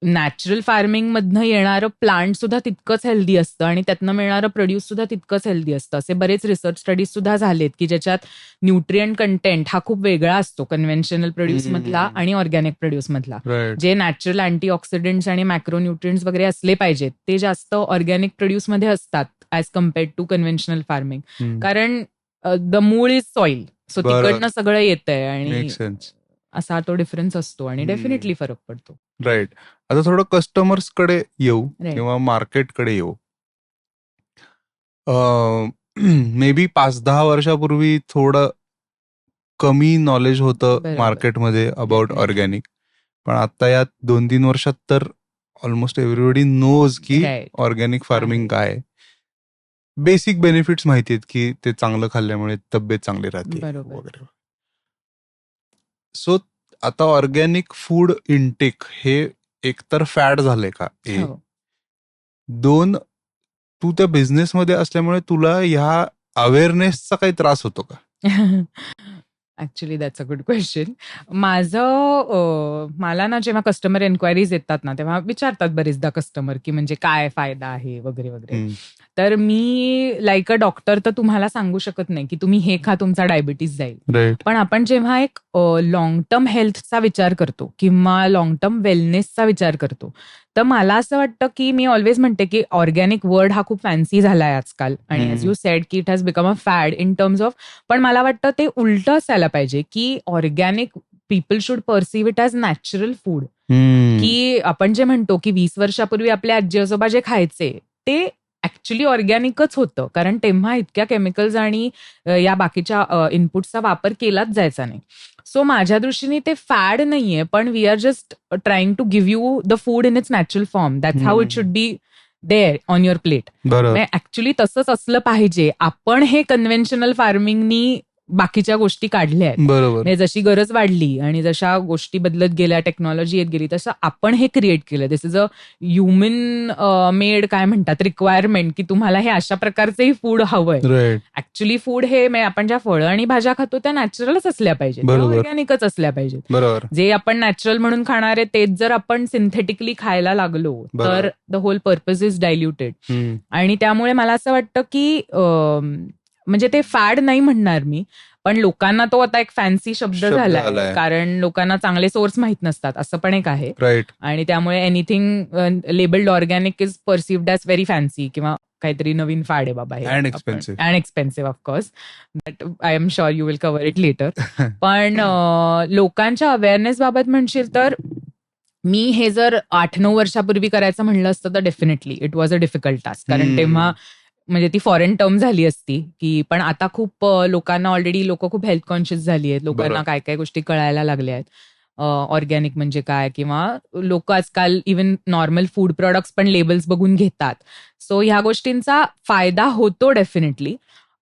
नॅचरल फार्मिंग मधनं येणारं प्लांट सुद्धा तितकंच हेल्दी असतं आणि त्यातनं मिळणारं प्रोड्यूस सुद्धा तितकंच हेल्दी असतं. असे बरेच रिसर्च स्टडीज सुद्धा झालेत की ज्याच्यात न्यूट्रिएंट कंटेंट हा खूप वेगळा असतो कन्व्हेन्शनल प्रोड्यूस मधला आणि ऑर्गॅनिक प्रोड्यूस मधला. जे नॅचरल अँटीऑक्सिडंट्स आणि मॅक्रोन्यूट्रिएंट्स वगैरे असले पाहिजेत ते जास्त ऑर्गॅनिक प्रोड्यूस मध्ये असतात as compared to conventional farming. कारण द मूळ इज सॉइल, सो तिकडनं सगळं येतंय आणि असा तो डिफरन्स असतो आणि डेफिनेटली फरक पडतो. राईट. आता थोडं कस्टमर्स कडे येऊ किंवा मार्केटकडे येऊ. मे बी 5-10 वर्षापूर्वी थोडं कमी नॉलेज होतं मार्केटमध्ये अबाउट ऑर्गॅनिक, पण आता या 2-3 वर्षात तर ऑलमोस्ट एव्हरीबडी नोज की ऑर्गॅनिक फार्मिंग काय. बेसिक बेनिफिट्स माहिती आहेत की ते चांगलं खाल्ल्यामुळे तब्येत चांगली राहते वगैरे. सो आता ऑर्गॅनिक फूड इनटेक हे एकतर फॅड झालंय का? 2, तू त्या बिझनेसमध्ये असल्यामुळे तुला ह्या अवेअरनेसचा काही त्रास होतो का? Actually that's a good question. मला ना जेव्हा कस्टमर एन्क्वायरीज येतात ना तेव्हा विचारतात बरेचदा कस्टमर की म्हणजे काय फायदा आहे वगैरे वगैरे. तर मी लाईक अ डॉक्टर तर तुम्हाला सांगू शकत नाही की तुम्ही हे खा तुमचा डायबिटीस जाईल. पण आपण जेव्हा एक लॉंग टर्म हेल्थचा विचार करतो किंवा लॉंग टर्म वेलनेसचा विचार करतो तर मला असं वाटतं की मी ऑलवेज म्हणते की ऑर्गॅनिक वर्ड हा खूप फॅन्सी झालाय आजकाल आणि ॲज यू सेड की it has become a fad in terms of. पण मला वाटतं ते उलटं असायला पाहिजे की organic people should perceive it as natural food. की आपण जे म्हणतो की 20 वर्षापूर्वी आपले आजी आजोबा जे खायचे ते ऍक्च्युली ऑर्गॅनिकच होतं, कारण तेव्हा इतक्या केमिकल्स आणि या बाकीच्या इनपुट्सचा वापर केलाच जायचा नाही. सो माझ्या दृष्टीने ते फॅड नाहीये, पण we are just trying to give you the food in its natural form. That's how it should be there on your plate. Actually तसंच असलं पाहिजे. आपण हे कन्व्हेन्शनल फार्मिंगनी बाकीच्या गोष्टी काढल्या आहेत. बरोबर. जशी गरज वाढली आणि जशा गोष्टी बदलत गेल्या, टेक्नॉलॉजी येत गेली, तसं आपण हे क्रिएट केलं. दिस इज अ ह्युमन मेड काय म्हणतात रिक्वायरमेंट, की तुम्हाला हे अशा प्रकारचंही फूड हवंय. ऍक्च्युली फूड हे आपण ज्या फळं आणि भाज्या खातो त्या नॅचरलच असल्या पाहिजेत, ऑर्गॅनिकच असल्या पाहिजेत. बरोबर. जे आपण नॅचरल म्हणून खाणार आहे तेच जर आपण सिंथेटिकली खायला लागलो तर the whole purpose is diluted. आणि त्यामुळे मला असं वाटतं की म्हणजे ते फॅड नाही म्हणणार मी, पण लोकांना तो आता एक फॅन्सी शब्द झालाय, कारण लोकांना चांगले सोर्स माहित नसतात, असं पण एक आहे. आणि त्यामुळे anything labelled organic is perceived as very fancy किंवा काहीतरी नवीन फॅड आहे बाबा हे, and expensive of course. That I am sure you will cover it later. पण लोकांच्या अवेअरनेस बाबत म्हणशील तर मी हे जर 8-9 वर्षापूर्वी करायचं म्हणलं असतं तर definitely it was a difficult task, कारण तेव्हा म्हणजे ती फॉरेन टर्म झाली असती की. पण आता खूप लोकांना ऑलरेडी लोक खूप हेल्थ कॉन्शियस झाली आहेत, लोकांना काय काय गोष्टी कळायला लागल्या आहेत, ऑर्गॅनिक म्हणजे काय, किंवा लोक आजकाल इव्हन नॉर्मल फूड प्रॉडक्ट्स पण लेबल्स बघून घेतात. सो ह्या गोष्टींचा फायदा होतो डेफिनेटली.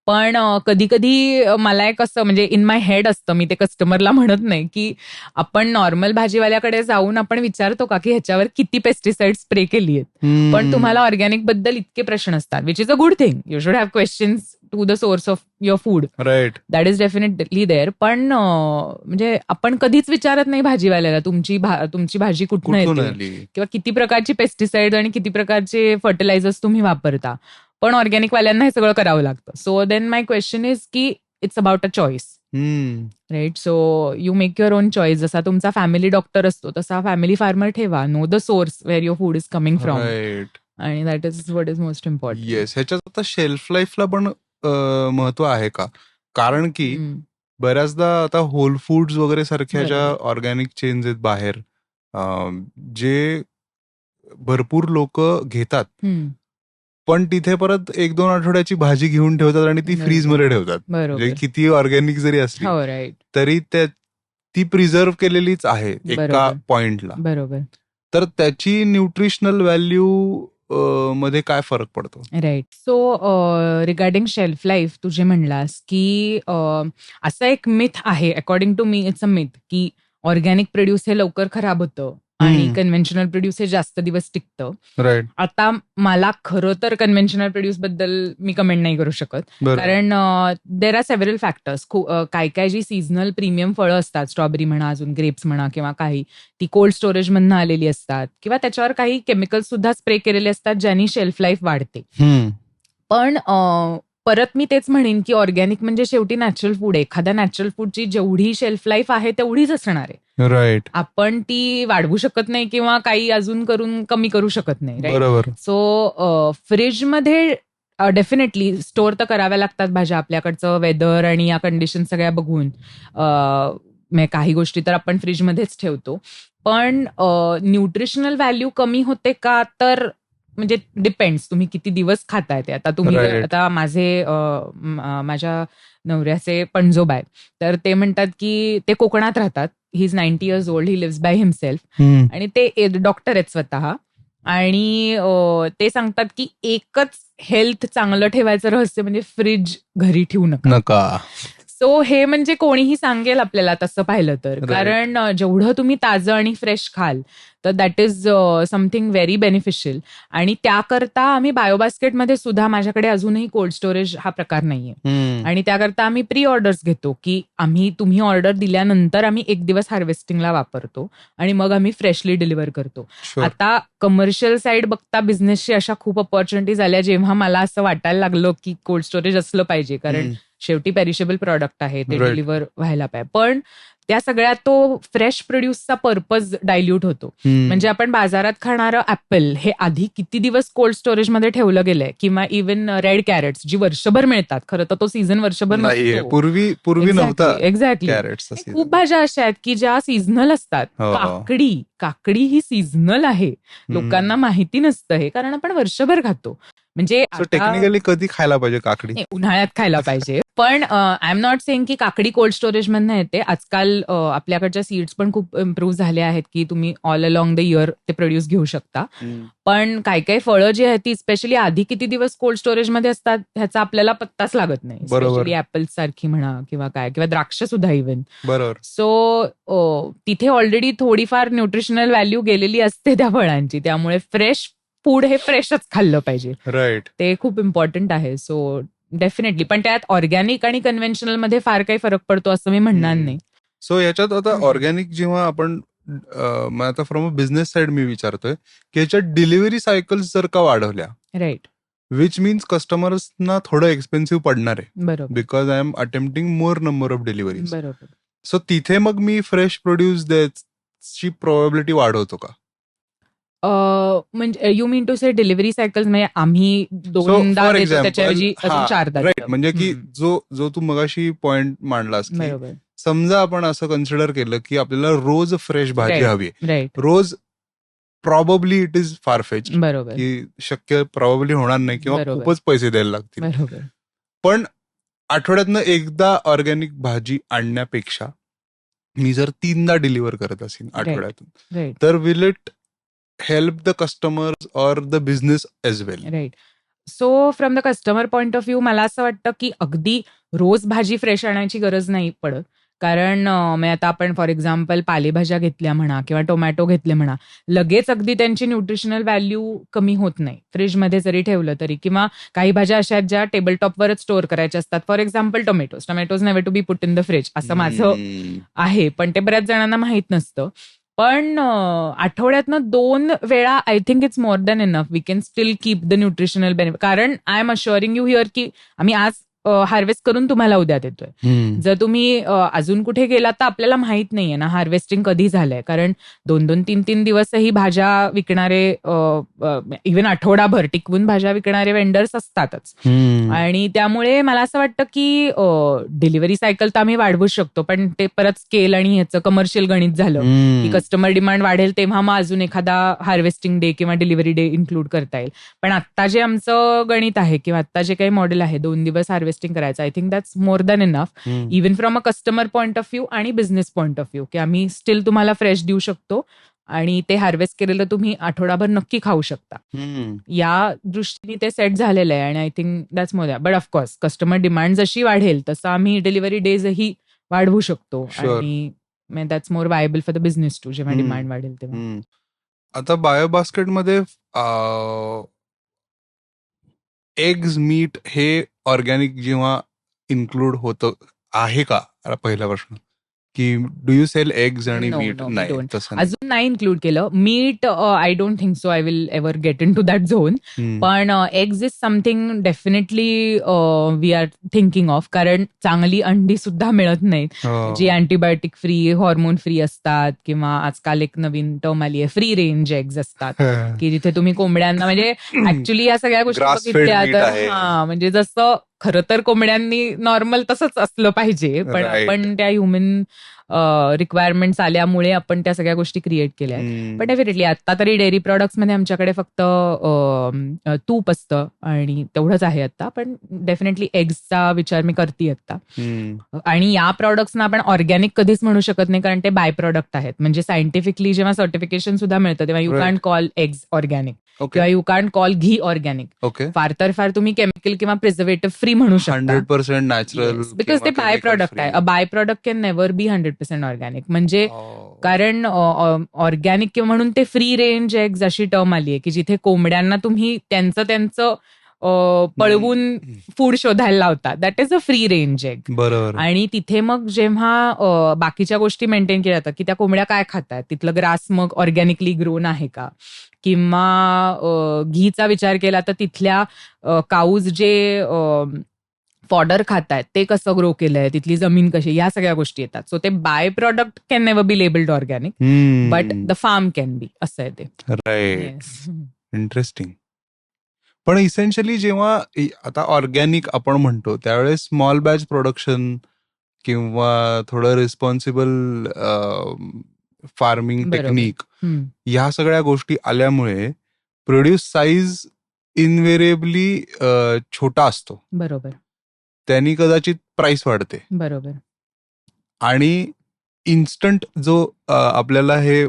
पण कधी कधी मला एक असं म्हणजे इन माय हेड असतं, मी ते कस्टमरला म्हणत नाही, की आपण नॉर्मल भाजीवाल्याकडे जाऊन आपण विचारतो का की ह्याच्यावर किती पेस्टिसाइड स्प्रे केली आहेत. पण तुम्हाला ऑर्गॅनिक बद्दल इतके प्रश्न असतात, which is a good thing. You should have questions to the source of your food, right, that is definitely there. पण म्हणजे आपण कधीच विचारत नाही भाजीवाल्याला तुमची भाजी कुठून येते किंवा किती प्रकारची पेस्टिसाइड आणि किती प्रकारचे फर्टिलायझर्स तुम्ही वापरता. पण ऑर्गॅनिक वाल्यांना हे सगळं करावं लागतं. So then my question is की it's about a choice, right? So you make your own choice. जसा तुमचा फॅमिली डॉक्टर असतो तसा फॅमिली फार्मर ठेवा. Know the source where your food is coming from, आणि that is what is most important. Yes. ह्याच्यात आता shelf लाईफला पण महत्व आहे का? कारण की बऱ्याचदा आता होल फूड्स वगैरे सारख्या ज्या ऑर्गॅनिक चेन्स आहेत बाहेर, जे भरपूर लोक घेतात, पण तिथे परत 1-2 आठवड्याची भाजी घेऊन ठेवतात आणि ती फ्रीजमध्ये ठेवतात. म्हणजे किती ऑर्गॅनिक जरी असली तरी ती प्रिझर्व केलेलीच आहे एका पॉइंटला. बरोबर. तर त्याची न्यूट्रिशनल व्हॅल्यू मध्ये काय फरक पडतो? Right. So regarding shelf life तू जे म्हणलास की असं एक मिथ आहे, according to me it's a myth, की ऑर्गॅनिक प्रोड्यूस हे लवकर खराब होतं आणि कन्व्हेन्शनल प्रोड्यूस हे जास्त दिवस टिकतं. राईट. आता मला खरं तर कन्व्हेन्शनल प्रोड्यूस बद्दल मी कमेंट नाही करू शकत, कारण देर आर सेव्हरल फॅक्टर्स. काय काय जी सीझनल प्रीमियम फळं असतात, स्ट्रॉबेरी म्हणा, अजून ग्रेप्स म्हणा किंवा काही, ती कोल्ड स्टोरेज मधनं आलेली असतात किंवा त्याच्यावर काही केमिकल्स सुद्धा स्प्रे केलेले असतात ज्यांनी शेल्फ लाईफ वाढते. पण परत मी तेच म्हणेन की ऑर्गॅनिक म्हणजे शेवटी नॅचरल फूड आहे. एखाद्या नॅचरल फूडची जेवढी शेल्फ लाईफ आहे तेवढीच असणार आहे. राईट. आपण ती वाढवू शकत नाही किंवा काही अजून करून कमी करू शकत नाही. बरोबर. सो फ्रीजमध्ये डेफिनेटली स्टोअर तर कराव्या लागतात भाज्या, आपल्याकडचं वेदर आणि या कंडिशन सगळ्या बघून. काही गोष्टी तर आपण फ्रीजमध्येच ठेवतो, पण न्यूट्रिशनल व्हॅल्यू कमी होते का? तर म्हणजे डिपेंड्स तुम्ही किती दिवस खाताय ते. आता तुम्ही आता माझ्या नवऱ्याचे पणजोबा आहेत, तर ते म्हणतात की ते कोकणात राहतात. He is 90 years old, he lives by himself, आणि ते डॉक्टर आहेत स्वतः. आणि ते सांगतात की एकच हेल्थ चांगलं ठेवायचं रहस्य म्हणजे फ्रीज घरी ठेवू नका. सो हे म्हणजे कोणीही सांगेल आपल्याला तसं पाहिलं तर, कारण जेवढं तुम्ही ताजं आणि फ्रेश खाल तर that is something very beneficial. आणि त्याकरता आम्ही बायोबास्केटमध्ये सुद्धा, माझ्याकडे अजूनही कोल्ड स्टोरेज हा प्रकार नाहीये, आणि त्याकरता आम्ही प्री ऑर्डर्स घेतो की तुम्ही ऑर्डर दिल्यानंतर आम्ही 1 दिवस हार्वेस्टिंगला वापरतो आणि मग आम्ही फ्रेशली डिलिव्हर करतो. आता कमर्शियल साईड बघता बिझनेसची अशा खूप ऑपॉर्च्युनिटीज आल्या, जेव्हा मला असं वाटायला लागलं की कोल्ड स्टोरेज असलं पाहिजे, कारण शेवटी पेरिशेबल प्रॉडक्ट आहे, ते डिलिव्हर व्हायला पाहिजे. पण त्या सगळ्यात तो फ्रेश प्रोड्यूसचा पर्पज डायल्यूट होतो. म्हणजे आपण बाजारात खाणारं ऍपल हे आधी किती दिवस कोल्ड स्टोरेजमध्ये ठेवलं गेलंय, किंवा इव्हन रेड कॅरेट्स जी वर्षभर मिळतात, खरं तर तो सीझन वर्षभर नसतो. पूर्वी नव्हता. एक्झॅक्टली. खूप भाज्या अशा आहेत की ज्या सीझनल असतात. काकडी ही सीझनल आहे, लोकांना माहिती नसतं हे, कारण आपण वर्षभर खातो. म्हणजे टेक्निकली कधी खायला पाहिजे काकडी? उन्हाळ्यात खायला पाहिजे. पण आय एम नॉट सेइंग की काकडी कोल्ड स्टोरेज मधनं येते. आजकाल आपल्याकडच्या सीड्स पण खूप इम्प्रूव्ह झाले आहेत की तुम्ही ऑल अलॉंग द इयर ते प्रोड्यूस घेऊ शकता. पण काही काही फळं जी आहेत ती स्पेशली आधी किती दिवस कोल्ड स्टोरेजमध्ये असतात ह्याचा आपल्याला पत्ताच लागत नाही. स्पेशली ऍपल्स सारखी म्हणा किंवा द्राक्ष सुद्धा इव्हन. बरोबर. सो तिथे ऑलरेडी थोडीफार न्यूट्रिशनल व्हॅल्यू गेलेली असते त्या फळांची. त्यामुळे फ्रेश फूड हे फ्रेशच खाल्लं पाहिजे. राईट. ते खूप इम्पॉर्टंट आहे. So definitely. पण त्यात ऑर्गॅनिक आणि कन्व्हेन्शनल मध्ये फार काही फरक पडतो असं मी म्हणणार नाही. सो याच्यात आता ऑर्गॅनिक जेव्हा आपण आता फ्रॉम अ बिझनेस साइड मी विचारतोय की याच्यात डिलिव्हरी सायकल्स जर का वाढवल्या, राईट, विच मीन्स कस्टमर्सना थोडं एक्सपेन्सिव्ह पडणार आहे. बरोबर. Because I am attempting more number of deliveries. बरोबर. सो तिथे मग मी फ्रेश प्रोड्यूस द्यायची प्रोबॅबिलिटी वाढवतो का? म्हणजे you mean to say delivery cycles म्हणजे आम्ही दोनदा देतो त्याच्याऐवजी अजून 4दा. राईट. म्हणजे की जो तू मगाशी पॉइंट मांडलास की बरोबर. समजा आपण असं कन्सिडर केलं की आपल्याला रोज फ्रेश भाजी हवी, राईट, रोज probably it is far fetch, बरोबर, की शक्य प्रॉबब्ली होणार नाही किंवा बरोबर. खूपच पैसे द्यायला लागतील. बरोबर. पण आठवड्यातनं एकदा ऑर्गॅनिक भाजी आणण्यापेक्षा मी जर 3दा डिलिव्हर करत असेल आठवड्यातून, राईट, तर will it help the customers or the business as well? Right. So from the customer point of view मला असं वाटतं की अगदी रोज भाजी फ्रेश आणायची गरज नाही पडत. कारण आता आपण फॉर एक्झाम्पल पालेभाज्या घेतल्या म्हणा किंवा टोमॅटो घेतले म्हणा, लगेच अगदी त्यांची न्यूट्रिशनल व्हॅल्यू कमी होत नाही फ्रीजमध्ये जरी ठेवलं तरी. किंवा काही भाज्या अशा आहेत ज्या टेबल टॉपवरच स्टोअर करायच्या असतात. For example tomatoes never to be put in the fridge असं माझं आहे. पण ते बऱ्याच जणांना माहीत नसतं. पण आठवड्यातनं 2 वेळा I think it's more than enough. We can still keep the nutritional benefit. कारण I am assuring you here की आम्ही आज हार्वेस्ट करून तुम्हाला उद्या देतोय. जर तुम्ही अजून कुठे गेलात तर आपल्याला माहित नाहीये ना हार्वेस्टिंग कधी झालंय. कारण 2-2, 3-3 दिवसही भाज्या विकणारे, इव्हन आठवडाभर टिकवून भाज्या विकणारे वेंडर्स असतातच. आणि त्यामुळे मला असं वाटतं की डिलिव्हरी सायकल तर आम्ही वाढवू शकतो, पण ते परत स्केल आणि ह्याचं कमर्शियल गणित झालं की कस्टमर डिमांड वाढेल तेव्हा मग अजून एखादा हार्वेस्टिंग डे किंवा डिलिव्हरी डे इन्क्लूड करता येईल. पण आत्ता जे आमचं गणित आहे किंवा आत्ता जे काही मॉडेल आहे 2 दिवस हार्वेस्टिंग करायचं, I think that's more than enough even from a customer point of view आणि बिझनेस पॉइंट ऑफ व्ह्यू, की आम्ही स्टील तुम्हाला फ्रेश देऊ शकतो आणि ते हार्वेस्ट केलेलं तुम्ही आठवडाभर नक्की खाऊ शकता. या दृष्टीने ते सेट झालेलं आहे आणि I think that's more. But of course customer demand जशी वाढेल तसं आम्ही डिलिव्हरी डेजही वाढवू शकतो आणि that's more viable for the business too जेव्हा डिमांड वाढेल तेव्हा. आता बायोबास्केटमध्ये एग्ज, मीट हे ऑर्गॅनिक जेव्हा इन्क्लूड होतं आहे का? पहिला प्रश्न की डू यू सेल एग्ज आणि मीट? नाही, तसं अजून नाही इन्क्लूड केलं. Meat I don't think so I will ever get into that zone. पण eggs is something definitely we are thinking of. कारण चांगली अंडी सुद्धा मिळत नाहीत जी अँटीबायोटिक फ्री, हॉर्मोन फ्री असतात. किंवा आजकाल एक नवीन टर्म आली आहे फ्री रेंज एग्ज असतात की जिथे तुम्ही कोंबड्यांना म्हणजे ऍक्च्युली या सगळ्या गोष्टी बघितल्या तर म्हणजे जसं खरं तर कोंबड्यांनी नॉर्मल तसंच असलं पाहिजे, पण आपण त्या ह्युमन रिक्वायरमेंट्स आल्यामुळे आपण त्या सगळ्या गोष्टी क्रिएट केल्या आहेत. पण डेफिनेटली आता तरी डेअरी प्रॉडक्ट्समध्ये आमच्याकडे फक्त तूप असतं आणि तेवढंच आहे आता. पण डेफिनेटली एग्सचा विचार मी करते आता. आणि या प्रॉडक्ट्सना आपण ऑर्गॅनिक कधीच म्हणू शकत नाही कारण ते बाय प्रॉडक्ट आहेत. म्हणजे सायंटिफिकली जेव्हा सर्टिफिकेशन सुद्धा मिळतं तेव्हा you can't call eggs organic किंवा you can't call ghee organic. फार तर फार तुम्ही केमिकल किंवा प्रिझर्वेटिव्ह फ्री म्हणू शकता. 100% नॅचरल बिकॉज ते बाय प्रॉडक्ट आहे. A by product can never be 100% organic. म्हणजे कारण ऑर्गॅनिक किंवा म्हणून ते फ्री रेंज एग्ज अशी टर्म आली आहे की जिथे कोंबड्यांना तुम्ही त्यांचं पळवून फूड शोधायला लावता. That is a free range egg. बरोबर. आणि तिथे मग जेव्हा बाकीच्या गोष्टी मेंटेन केल्या जातात की त्या कोंबड्या काय खातात, तिथलं ग्रास मग ऑर्गॅनिकली ग्रोन आहे का, किंवा घीचा विचार केला तर तिथल्या काऊज जे फॉडर खातायत ते कसं ग्रो केलंय, तिथली जमीन कशी, या सगळ्या गोष्टी येतात. सो ते by product can never be labelled organic but the farm can be, असं आहे ते. राईट. इंटरेस्टिंग. पण इसेन्शियली जेव्हा आता ऑर्गॅनिक आपण म्हणतो त्यावेळेस स्मॉल बॅच प्रोडक्शन किंवा थोडं रिस्पॉन्सिबल फार्मिंग टेक्निक ह्या सगळ्या गोष्टी आल्यामुळे प्रोड्यूस साईज इनव्हेरिएबली छोटा असतो, बरोबर त्यांनी कदाचित प्राइस वाढते. बरोबर आणि इन्स्टंट जो आपल्याला हे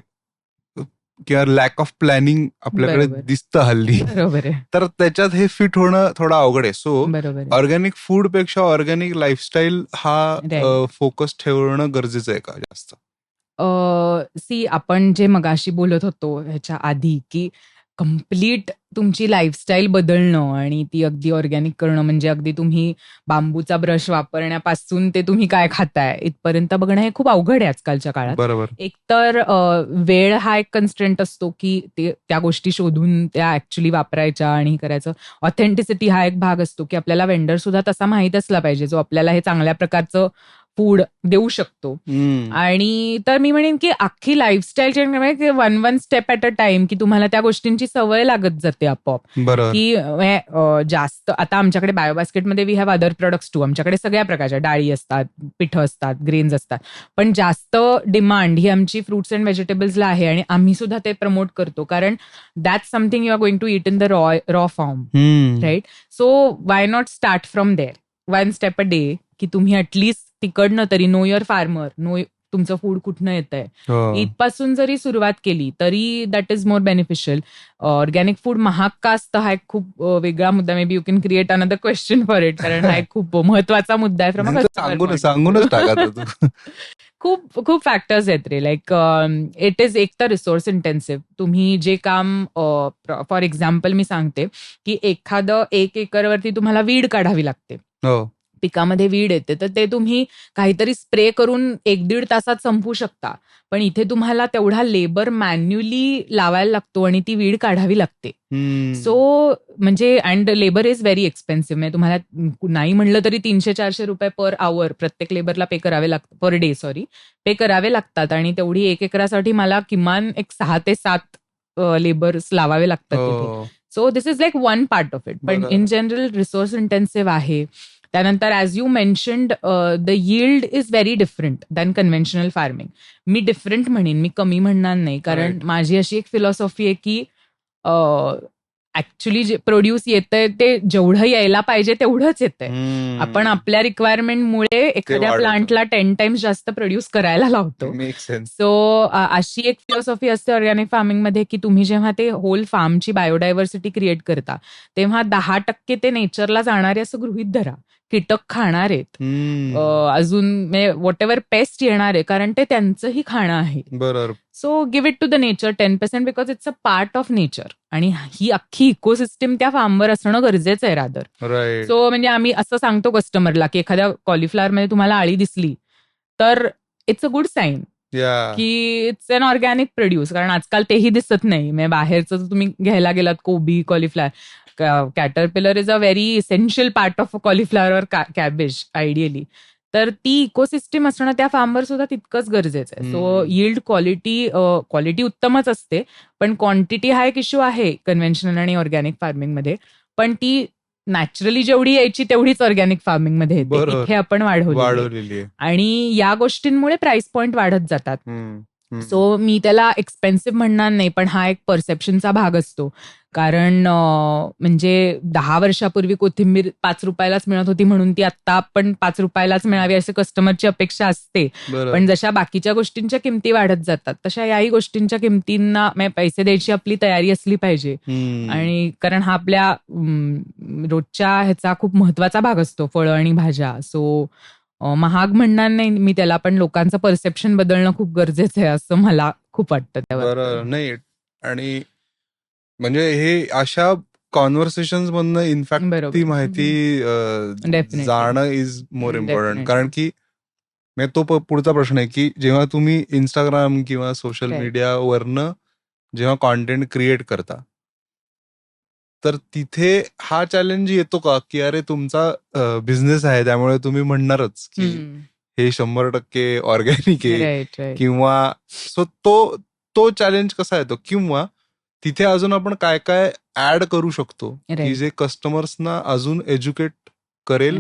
किंवा लॅक ऑफ प्लॅनिंग आपल्याकडे बरोबर दिसतं हल्ली, बरोबर आहे तर त्याच्यात हे फिट होणं थोडं अवघड आहे. सो बरोबर आहे ऑर्गॅनिक फूड पेक्षा ऑर्गॅनिक लाईफस्टाईल हा राईट. फोकस ठेवणं गरजेचं आहे का जास्त? सी आपण जे मगाशी बोलत होतो ह्याच्या आधी की कम्प्लीट तुमची लाईफस्टाईल बदलणं आणि ती अगदी ऑर्गॅनिक करणं म्हणजे अगदी तुम्ही बांबूचा ब्रश वापरण्यापासून ते तुम्ही काय खाताय इथपर्यंत बघणं हे खूप अवघड आहे आजकालच्या काळात. बरोबर. एकतर वेळ हा एक कन्स्ट्रेंट असतो की त्या गोष्टी शोधून त्या ऍक्च्युली वापरायच्या आणि करायचं. ऑथेंटिसिटी हा एक भाग असतो की आपल्याला वेंडर सुद्धा तसा माहीत असला पाहिजे जो आपल्याला हे चांगल्या प्रकारचं फूड देऊ शकतो. आणि तर मी म्हणेन की अख्खी लाईफस्टाईल चेंज म्हणजे one step at a time की तुम्हाला त्या गोष्टींची सवय लागत जाते आपोआप. बरोबर. की जास्त आता आमच्याकडे बायोबास्केटमध्ये we have other products too. आमच्याकडे सगळ्या प्रकारच्या डाळी असतात, पिठं असतात, ग्रेन्स असतात. पण जास्त डिमांड ही आमची फ्रुट्स अँड व्हेजिटेबल्सला आहे आणि आम्ही सुद्धा ते प्रमोट करतो कारण that's something you are going to eat in the raw form, right? So why not start from there, one step a day, की तुम्ही ऍटलीस्ट तिकडनं तरी नो युअर फार्मर, नो तुमचं फूड कुठनं येतंय इथपासून जरी सुरुवात केली तरी that is more beneficial. Organic food महाग का असतं हा एक खूप वेगळा मुद्दा. Maybe you can create another question for it कारण हा एक खूप महत्वाचा मुद्दा आहे फ्रॉम सांगूनच टाका तू. खूप खूप फॅक्टर्स आहेत रे. लाईक इट इज एक तर रिसोर्स इंटेन्सिव्ह. तुम्ही जे काम फॉर एक्झाम्पल मी सांगते की एखादं 1 एकरवरती तुम्हाला वीड काढावी लागते, पिकामध्ये वीड येते, तर ते तुम्ही काहीतरी स्प्रे करून 1-1.5 तासात संपवू शकता. पण इथे तुम्हाला तेवढा लेबर मॅन्युअली लावायला लागतो आणि ती वीड काढावी लागते. सो म्हणजे and labour is very expensive. म्हणजे तुम्हाला नाही म्हणलं तरी $300-400 पर आवर प्रत्येक लेबरला पे करावे लागतात, पर डे पे करावे लागतात. आणि तेवढी 1 एकरासाठी मला किमान एक 6 ते 7 लेबर्स लावावे लागतात तिथे. So this is like one part of it. पण इन जनरल रिसोर्स इंटेन्सिव्ह आहे. त्यानंतर as you mentioned the yield is very different than conventional farming. Me different म्हणेन, मी कमी म्हणणार नाही कारण माझी अशी एक फिलॉसॉफी आहे की ऍक्च्युली जे प्रोड्यूस येतंय ते जेवढं यायला पाहिजे तेवढंच येतंय. आपण आपल्या रिक्वायरमेंटमुळे एखाद्या प्लांटला 10 टाइम्स जास्त प्रोड्यूस करायला लावतो. सो अशी एक फिलॉसॉफी असते ऑर्गॅनिक फार्मिंगमध्ये की तुम्ही जेव्हा ते होल फार्मची बायोडायव्हर्सिटी क्रिएट करता तेव्हा 10% ते नेचरला जाणारे असं गृहीत धरा. कीटक खाणार आहेत, अजून व्हॉट एव्हर पेस्ट येणार आहे कारण ते त्यांचंही खाणं आहे. बरोबर. So give it to the nature 10% because it's a part of nature. आणि ही अख्खी इकोसिस्टीम त्या फार्मवर असणं गरजेचं आहे रादर. सो म्हणजे आम्ही असं सांगतो कस्टमरला की एखाद्या कॉलीफ्लॉवरमध्ये तुम्हाला आळी दिसली तर इट्स अ गुड साईन की इट्स अन ऑर्गॅनिक प्रोड्यूस. कारण आजकाल तेही दिसत नाही. म्हणजे बाहेरचं तुम्ही घ्यायला गेलात कोबी, cauliflower, caterpillar is a very essential part of a cauliflower cabbage ideally. तर ती इकोसिस्टीम असणं त्या फार्मवर सुद्धा तितकंच गरजेचं आहे. सो यील्ड क्वालिटी उत्तमच असते पण क्वांटिटी हा एक इश्यू आहे कन्व्हेन्शनल आणि ऑर्गॅनिक फार्मिंगमध्ये. पण ती नॅचरली जेवढी यायची तेवढीच ऑर्गॅनिक फार्मिंगमध्ये येते. इथे आपण वाढवलेली आहे आणि या गोष्टींमुळे प्राइस पॉइंट वाढत जातात. सो मी त्याला एक्सपेन्सिव्ह म्हणणार नाही पण हा एक परसेप्शनचा भाग असतो. कारण म्हणजे 10 वर्षापूर्वी कोथिंबीर 5 रुपयालाच मिळत होती म्हणून ती आता पण 5 रुपयालाच मिळावी अशी कस्टमरची अपेक्षा असते. पण जशा बाकीच्या गोष्टींच्या किमती वाढत जातात तशा याही गोष्टींच्या किमतींना पैसे द्यायची आपली तयारी असली पाहिजे. आणि कारण हा आपल्या रोजच्या ह्याचा खूप महत्वाचा भाग असतो, फळं आणि भाज्या. सो महाग म्हणणार नाही मी त्याला, पण लोकांचं परसेप्शन बदलणं खूप गरजेचं आहे असं मला खूप वाटतं त्यावर. नाही आणि म्हणजे हे अशा कॉन्व्हर्सेशन मधनं इनफॅक्ट ती माहिती जाणं इज मोर इम्पॉर्टंट. कारण की तो पुढचा प्रश्न आहे की जेव्हा तुम्ही इंस्टाग्राम किंवा सोशल मीडियावरनं जेव्हा कॉन्टेंट क्रिएट करता तर तिथे हा चॅलेंज येतो का की अरे तुमचा बिझनेस आहे त्यामुळे तुम्ही म्हणणारच की हे 100% ऑर्गॅनिक आहे किंवा सो तो चॅलेंज कसा येतो किंवा तिथे अजून आपण काय काय ऍड करू शकतो की जे कस्टमर्सना अजून एज्युकेट करेल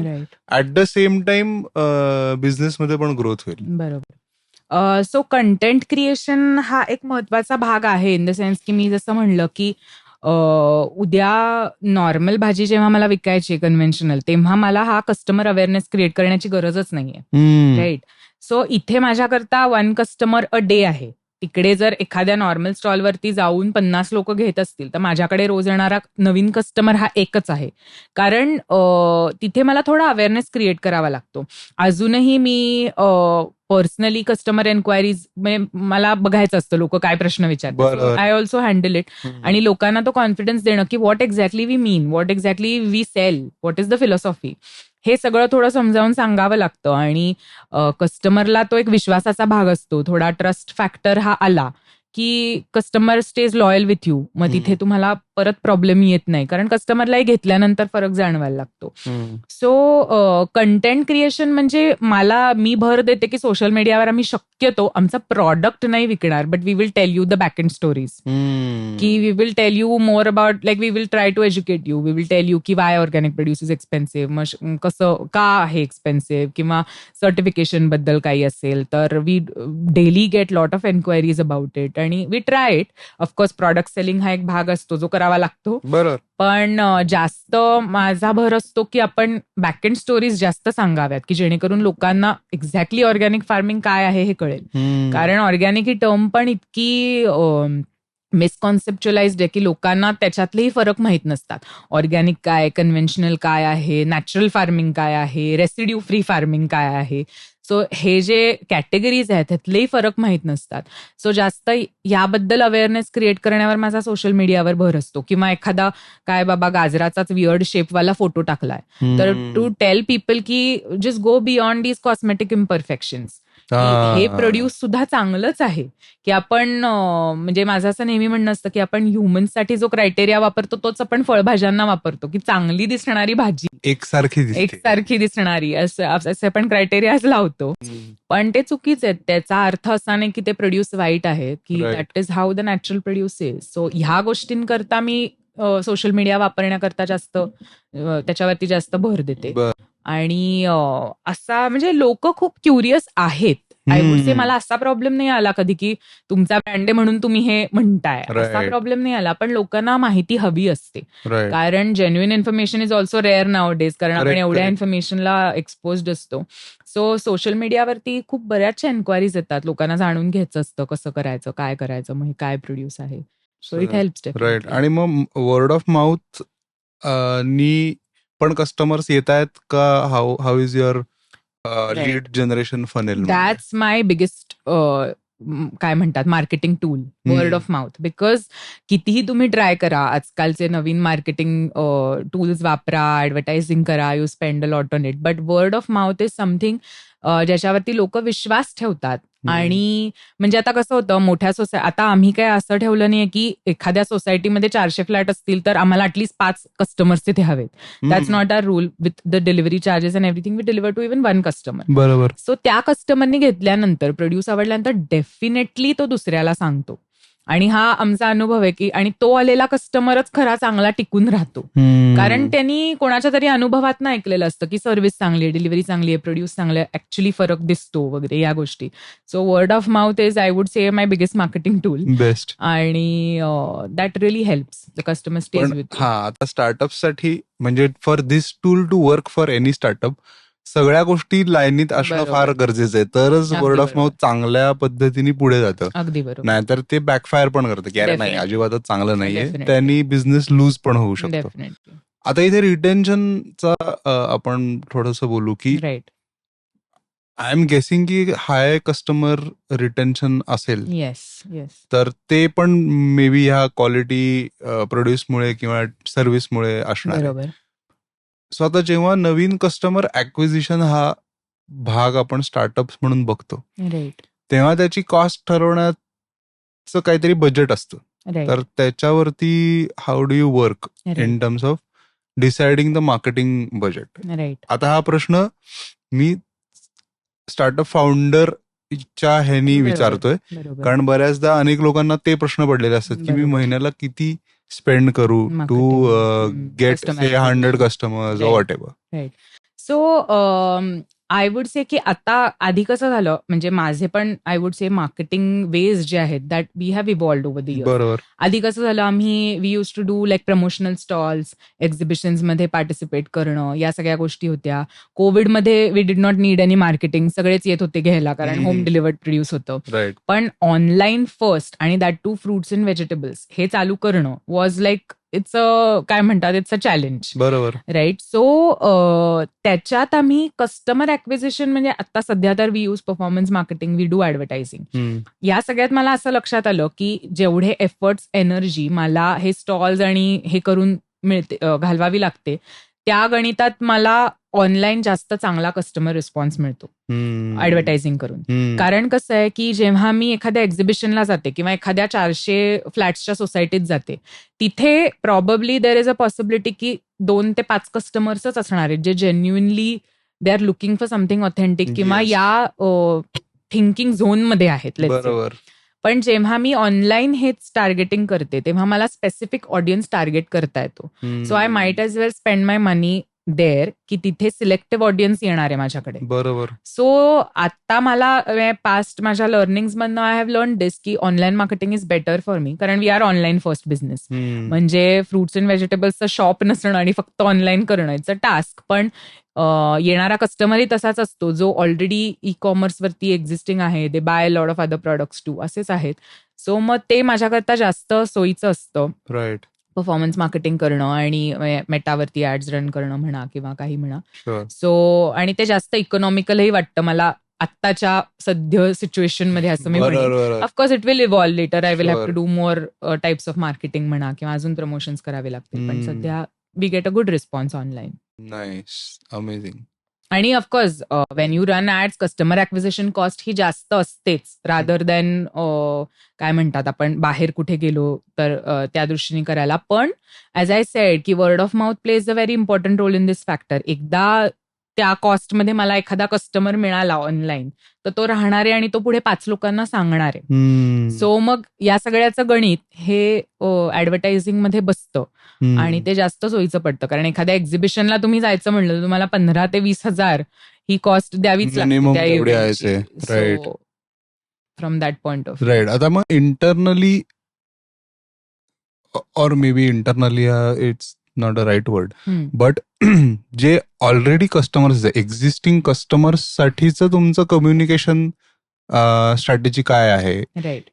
ऍट द सेम टाइम बिझनेसमध्ये पण ग्रोथ होईल. बरोबर. सो कंटेंट क्रिएशन हा एक महत्वाचा भाग आहे इन द सेन्स की मी जसं म्हणलं की उद्या नॉर्मल भाजी जेव्हा मला विकायची कन्व्हेन्शनल, तेव्हा मला हा कस्टमर अवेअरनेस क्रिएट करण्याची गरजच नाहीये. राईट. सो इथे माझ्याकरता 1 कस्टमर अ डे आहे. तिकडे जर एखाद्या नॉर्मल स्टॉलवरती जाऊन 50 लोक घेत असतील तर माझ्याकडे रोज येणारा नवीन कस्टमर हा एकच आहे. कारण तिथे मला थोडा अवेअरनेस क्रिएट करावा लागतो. अजूनही मी पर्सनली कस्टमर एन्क्वायरीज मला बघायचं असतं लोक काय प्रश्न विचारतात. I also handle it. आणि लोकांना तो कॉन्फिडन्स देणं की what exactly we mean, what exactly we sell, what is the philosophy, हे सगळं थोडं समजावून सांगावं लागतं. आणि कस्टमरला तो एक विश्वासाचा भाग असतो. थोडा ट्रस्ट फॅक्टर हा आला की customer stage loyal with you. मग तिथे तुम्हाला परत प्रॉब्लेम येत नाही, कारण कस्टमरलाही घेतल्यानंतर फरक जाणवायला लागतो. सो कंटेंट क्रिएशन म्हणजे मी भर देते की सोशल मीडियावर आम्ही शक्यतो आमचा प्रॉडक्ट नाही विकणार, but we will tell you the back end stories. की we will tell you more about, like we will try to educate you. We will tell you की why organic produce is expensive, मग कसं का आहे expensive, किंवा certification बद्दल काही असेल तर we daily get lot of enquiries about it आणि we try it. Of course product selling हा एक भाग असतो जो करावा लागतो. बरोबर. पण जास्त माझा भर असतो की आपण बॅक एंड स्टोरीज जास्त सांगाव्यात की जेणेकरून लोकांना एक्झॅक्टली ऑर्गॅनिक फार्मिंग काय आहे हे कळेल. कारण ऑर्गॅनिक ही टर्म पण इतकी मिसकॉन्सेप्च्युअलाइज्ड आहे की लोकांना त्याच्यातलेही फरक माहीत नसतात. ऑर्गॅनिक काय, कन्व्हेन्शनल काय आहे, नॅचरल फार्मिंग काय आहे, रेसिड्यू फ्री फार्मिंग काय आहे. सो हे जे कॅटेगरीज आहेत त्यातलेही फरक माहीत नसतात. सो जास्त याबद्दल अवेअरनेस क्रिएट करण्यावर माझा सोशल मीडियावर भर असतो. किंवा एखादा काय बाबा गाजराचाच वियर्ड शेपवाला फोटो टाकलाय तर टू टेल पीपल की just go beyond these cosmetic imperfections. हे प्रोड्यूस सुद्धा चांगलंच आहे. की आपण म्हणजे माझं असं नेहमी म्हणणं असतं की आपण ह्युमन्ससाठी जो क्रायटेरिया वापरतो तोच आपण फळभाज्यांना वापरतो. की चांगली दिसणारी भाजी एकसारखी दिसणारी असे आपण क्रायटेरियाज लावतो. पण ते चुकीचे आहेत. त्याचा अर्थ असा नाही की ते प्रोड्यूस वाईट आहे. की that is how the natural produce is. So ह्या गोष्टींकरता मी सोशल मीडिया वापरण्याकरता जास्त त्याच्यावरती जास्त भर देते. आणि असा म्हणजे लोक खूप क्युरियस आहेत. आय वुड से मला असा प्रॉब्लेम नाही आला कधी की तुमचा ब्रँड आहे म्हणून तुम्ही हे म्हणताय, असा प्रॉब्लेम नाही आला. पण लोकांना माहिती हवी असते. कारण genuine information is also rare now days, कारण आपण एवढ्या इन्फॉर्मेशनला एक्सपोज्ड असतो. सो सोशल मीडियावरती खूप बऱ्याचशा एन्क्वायरीज येतात. लोकांना जाणून घ्यायचं असतं कसं करायचं, काय करायचं, मग काय प्रोड्यूस आहे. So it helps. राईट. आणि मग वर्ड ऑफ माउथ नी पण कस्टमर्स येत आहेत का? How is your lead generation funnel? That's my biggest काय म्हणतात marketing tool, word of mouth. Because कितीही तुम्ही ट्राय करा, आजकालचे नवीन मार्केटिंग टूल्स वापरा, ऍडव्हर्टायझिंग करा, you spend a lot on it, but word of mouth is something ज्याच्यावरती लोक विश्वास ठेवतात. आणि म्हणजे आता कसं होतं मोठ्या आता आम्ही काय असं ठेवलं नाहीये की एखाद्या सोसायटीमध्ये 400 फ्लॅट असतील तर आम्हाला ॲटलीस्ट 5 कस्टमर्स तिथे हवेत. That's not our rule. With the delivery charges and everything we deliver to even 1 customer. बरोबर. सो त्या कस्टमरनी घेतल्यानंतर, प्रोड्यूस आवडल्यानंतर डेफिनेटली तो दुसऱ्याला सांगतो. आणि हा आमचा अनुभव आहे की आणि तो आलेला कस्टमरच खरा चांगला टिकून राहतो. कारण त्यांनी कोणाच्या तरी अनुभवात ऐकलेलं असतं की सर्व्हिस चांगली आहे, डिलिव्हरी चांगली आहे, प्रोड्यूस चांगले आहे, ऍक्च्युली फरक दिसतो वगैरे या गोष्टी. So word of mouth is I would say my biggest marketing tool. Best. आणि that really helps the customer stays with. आता स्टार्टअपसाठी म्हणजे for this tool to work for any startup सगळ्या गोष्टी लाईनीत असणं फार गरजेचं आहे. तरच वर्ड ऑफ माउथ चांगल्या पद्धतीने पुढे जातं. अगदी बरोबर. नाहीतर ते बॅकफायर पण करतं की अरे नाही अजिबातच चांगलं नाहीये, त्यांनी बिझनेस लूज पण होऊ शकतो. आता इथे रिटेन्शनचा आपण थोडंसं बोलू की राईट. आय एम गेसिंग की हाय कस्टमर रिटेन्शन असेल. येस. तर ते पण मे बी ह्या क्वालिटी प्रोड्यूसमुळे किंवा सर्व्हिसमुळे असणार आहे. सो आता जेव्हा नवीन कस्टमर ऍक्विजिशन हा भाग आपण स्टार्टअप म्हणून बघतो, तेव्हा त्याची कॉस्ट ठरवण्याचं काहीतरी बजेट असतं. तर त्याच्यावरती how do you work in terms of deciding the marketing budget? आता हा प्रश्न मी स्टार्टअप फाउंडरच्या ह्यानी विचारतोय, कारण बऱ्याचदा अनेक लोकांना ते प्रश्न पडलेले असतात की मी महिन्याला किती स्पेंड करू to get 100 customers or whatever. So I would say की आता आधी कसं झालं म्हणजे माझे पण I would say marketing ways जे आहेत that we have evolved over the years. बरोबर. आधी कसं झालं we use to do like promotional stalls, exhibitions मध्ये पार्टिसिपेट करणं, या सगळ्या गोष्टी होत्या. कोविडमध्ये we did not need any marketing, सगळेच येत होते घ्यायला कारण होम डिलिव्हर्ड प्रोड्यूस होतं. राईट. पण ऑनलाईन फर्स्ट आणि that too fruits and vegetables हे चालू करणं वॉज लाईक इट्स काय म्हणतात इट्स अ चॅलेंज. बरोबर. राईट. सो त्याच्यात आम्ही कस्टमर ॲक्विजिशन म्हणजे आता सध्या तर we use performance marketing, we do advertising. या सगळ्यात मला असं लक्षात आलं की जेवढे एफर्ट्स, एनर्जी मला हे स्टॉल्स आणि हे करून घालवावी लागते, त्या गणितात मला ऑनलाईन जास्त चांगला कस्टमर रिस्पॉन्स मिळतो ऍडव्हर्टायझिंग करून. कारण कसं आहे की जेव्हा मी एखाद्या एक्झिबिशनला जाते किंवा एखाद्या 400 फ्लॅट्सच्या सोसायटीत जाते, तिथे probably there is a possibility की 2 ते 5 कस्टमर्सच असणार आहेत जे genuinely they are looking for something authentic किंवा या थिंकिंग झोनमध्ये आहेत. बरोबर. पण जेव्हा मी ऑनलाईन हेच टार्गेटिंग करते तेव्हा मला स्पेसिफिक ऑडियन्स टार्गेट करता येतो. So I might as well spend my money there की तिथे सिलेक्टिव्ह ऑडियन्स येणार आहे माझ्याकडे. बरोबर. सो आता मला पास्ट माझ्या लर्निंग्स मधनं आय हॅव लर्न दिस की online marketing is better for me, कारण we are online first business. म्हणजे फ्रुट्स अँड व्हेजिटेबल्सचं शॉप नसणं आणि फक्त ऑनलाईन करणं इट्स अ टास्क. पण येणारा कस्टमरही तसाच असतो जो ऑलरेडी ई कॉमर्सवरती एक्झिस्टिंग आहे, they buy lot of other products too, असेच आहेत. सो मग ते माझ्याकरता जास्त सोयीचं असतं. राईट. परफॉर्मन्स मार्केटिंग करणं आणि मेटावरती ऍड्स रन करणं म्हणा किंवा काही म्हणा. सो आणि ते जास्त इकॉनॉमिकलही वाटतं मला आत्ताच्या सध्या सिच्युएशन मध्ये, असं मी म्हणेन. Of course it will evolve later, I will have to do more types of marketing म्हणा किंवा अजून प्रमोशन्स करावे लागतील. पण सध्या we get a good response online. Nice, amazing. आणि of course when you run ads customer acquisition cost ही जास्त असतेच रादर दॅन काय म्हणतात आपण बाहेर कुठे गेलो तर त्या दृष्टीने करायला. पण ॲज आय सेड की word of mouth plays a very important role in this factor. एकदा त्या कॉस्टमध्ये मला एखादा कस्टमर मिळाला ऑनलाईन तर तो राहणार आहे आणि तो पुढे 5 लोकांना सांगणार आहे. सो मग या सगळ्याचं गणित हे ऍडव्हर्टायझिंग मध्ये बसतं आणि ते जास्त सोयीचं पडतं. कारण एखाद्या एक्झिबिशनला तुम्ही जायचं म्हणलं तर तुम्हाला 15,000 ते 20,000 ही कॉस्ट द्यावीच लागते from that point of. Right. आता मग internally or maybe internally it's not a right word, but जे ऑलरेडी कस्टमर्स एक्झिस्टिंग कस्टमर्स साठीच तुमचं कम्युनिकेशन स्ट्रॅटेजी काय आहे? राईट.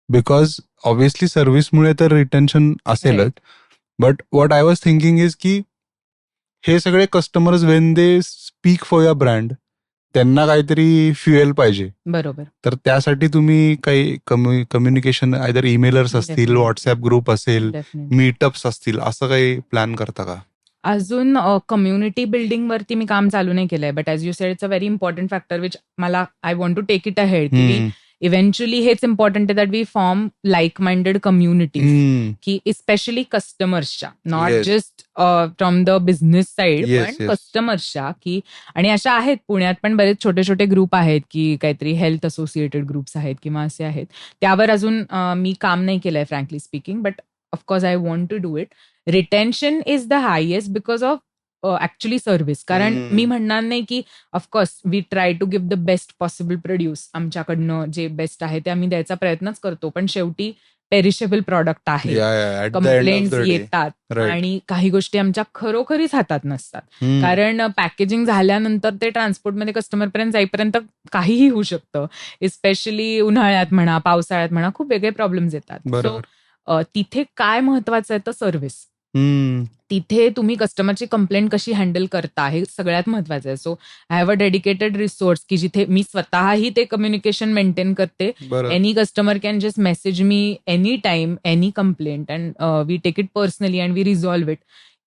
बिकॉज ऑब्व्हियसली सर्व्हिसमुळे तर रिटेन्शन असेलच, but what I was thinking is की हे सगळे customers when they speak for your brand त्यांना काहीतरी फ्युएल पाहिजे. बरोबर. तर त्यासाठी तुम्ही काही कम्युनिकेशन आयदर ईमेलर्स असतील, व्हॉट्सअप ग्रुप असेल, मीटअप्स असतील, असं काही प्लॅन करता का? अजून कम्युनिटी बिल्डिंग वरती मी काम चालू नाही केलंय, but as you said it's a very important factor which मला I want to take it ahead की इव्हेंच्युअली हेच इम्पॉर्टंट आहे that we form like minded communities, की इस्पेशली कस्टमर्सच्या, not just from the business side पण कस्टमर्सच्या. की आणि अशा आहेत पुण्यात पण बरेच छोटे छोटे ग्रुप आहेत की काहीतरी हेल्थ असोसिएटेड ग्रुप्स आहेत किंवा असे आहेत. त्यावर अजून मी काम नाही केलंय frankly speaking, but of course I want to do it. Retention is the highest because of actually service. कारण मी म्हणणार नाही की of course we try to give the best possible produce, आमच्याकडनं जे बेस्ट आहे ते आम्ही द्यायचा प्रयत्नच करतो, पण शेवटी पेरिशेबल प्रॉडक्ट आहे, कंप्लेंट्स येतात आणि काही गोष्टी आमच्या खरोखरीच हातात नसतात. कारण पॅकेजिंग झाल्यानंतर ते ट्रान्सपोर्टमध्ये कस्टमरपर्यंत जाईपर्यंत काहीही होऊ शकतं. इस्पेशली उन्हाळ्यात म्हणा, पावसाळ्यात म्हणा, खूप वेगळे प्रॉब्लेम्स येतात. सो तिथे काय महत्वाचं आहे तर सर्व्हिस. तिथे तुम्ही कस्टमरची कंप्लेंट कशी हँडल करता हे सगळ्यात महत्वाचं आहे. So I have a dedicated resource की जिथे मी स्वतःही ते कम्युनिकेशन मेंटेन करते. Any customer can just message me any time any complaint and we take it personally and we resolve it.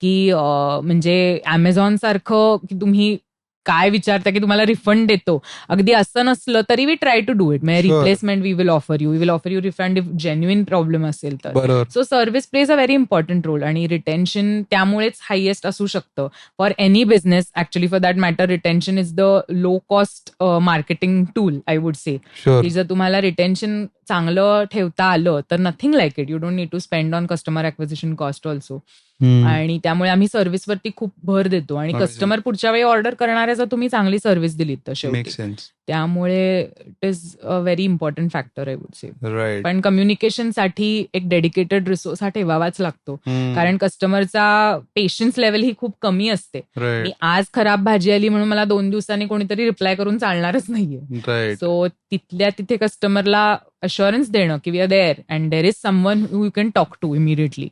की म्हणजे अमेझॉन सारखं की तुम्ही काय विचारता की तुम्हाला रिफंड देतो, अगदी असं नसलं तरी we try to do it. म्हणजे replacement we will offer you refund if genuine problem असेल तर. So service plays a very important role आणि रिटेन्शन त्यामुळेच हायेस्ट असू शकतं for any business. Actually for that matter retention is the low cost marketing tool I would say. की जर तुम्हाला retention चांगलं ठेवता आलं तर nothing like it. You don't need to spend on customer acquisition cost also. आणि त्यामुळे आम्ही सर्व्हिसवरती खूप भर देतो आणि कस्टमर पुढच्या वेळी ऑर्डर करणाऱ्या जर तुम्ही चांगली सर्व्हिस दिलीत तर शेवटी, त्यामुळे it is a very important factor I would से. पण कम्युनिकेशनसाठी एक डेडिकेटेड रिसोर्स हा ठेवावाच लागतो, कारण कस्टमरचा पेशन्स लेवल ही खूप कमी असते. मी आज खराब भाजी आली म्हणून मला 2 दिवसांनी कोणीतरी रिप्लाय करून चालणारच नाहीये. सो तिथल्या तिथे कस्टमरला अश्युरन्स देणं की we are there and there is someone who you can talk to immediately,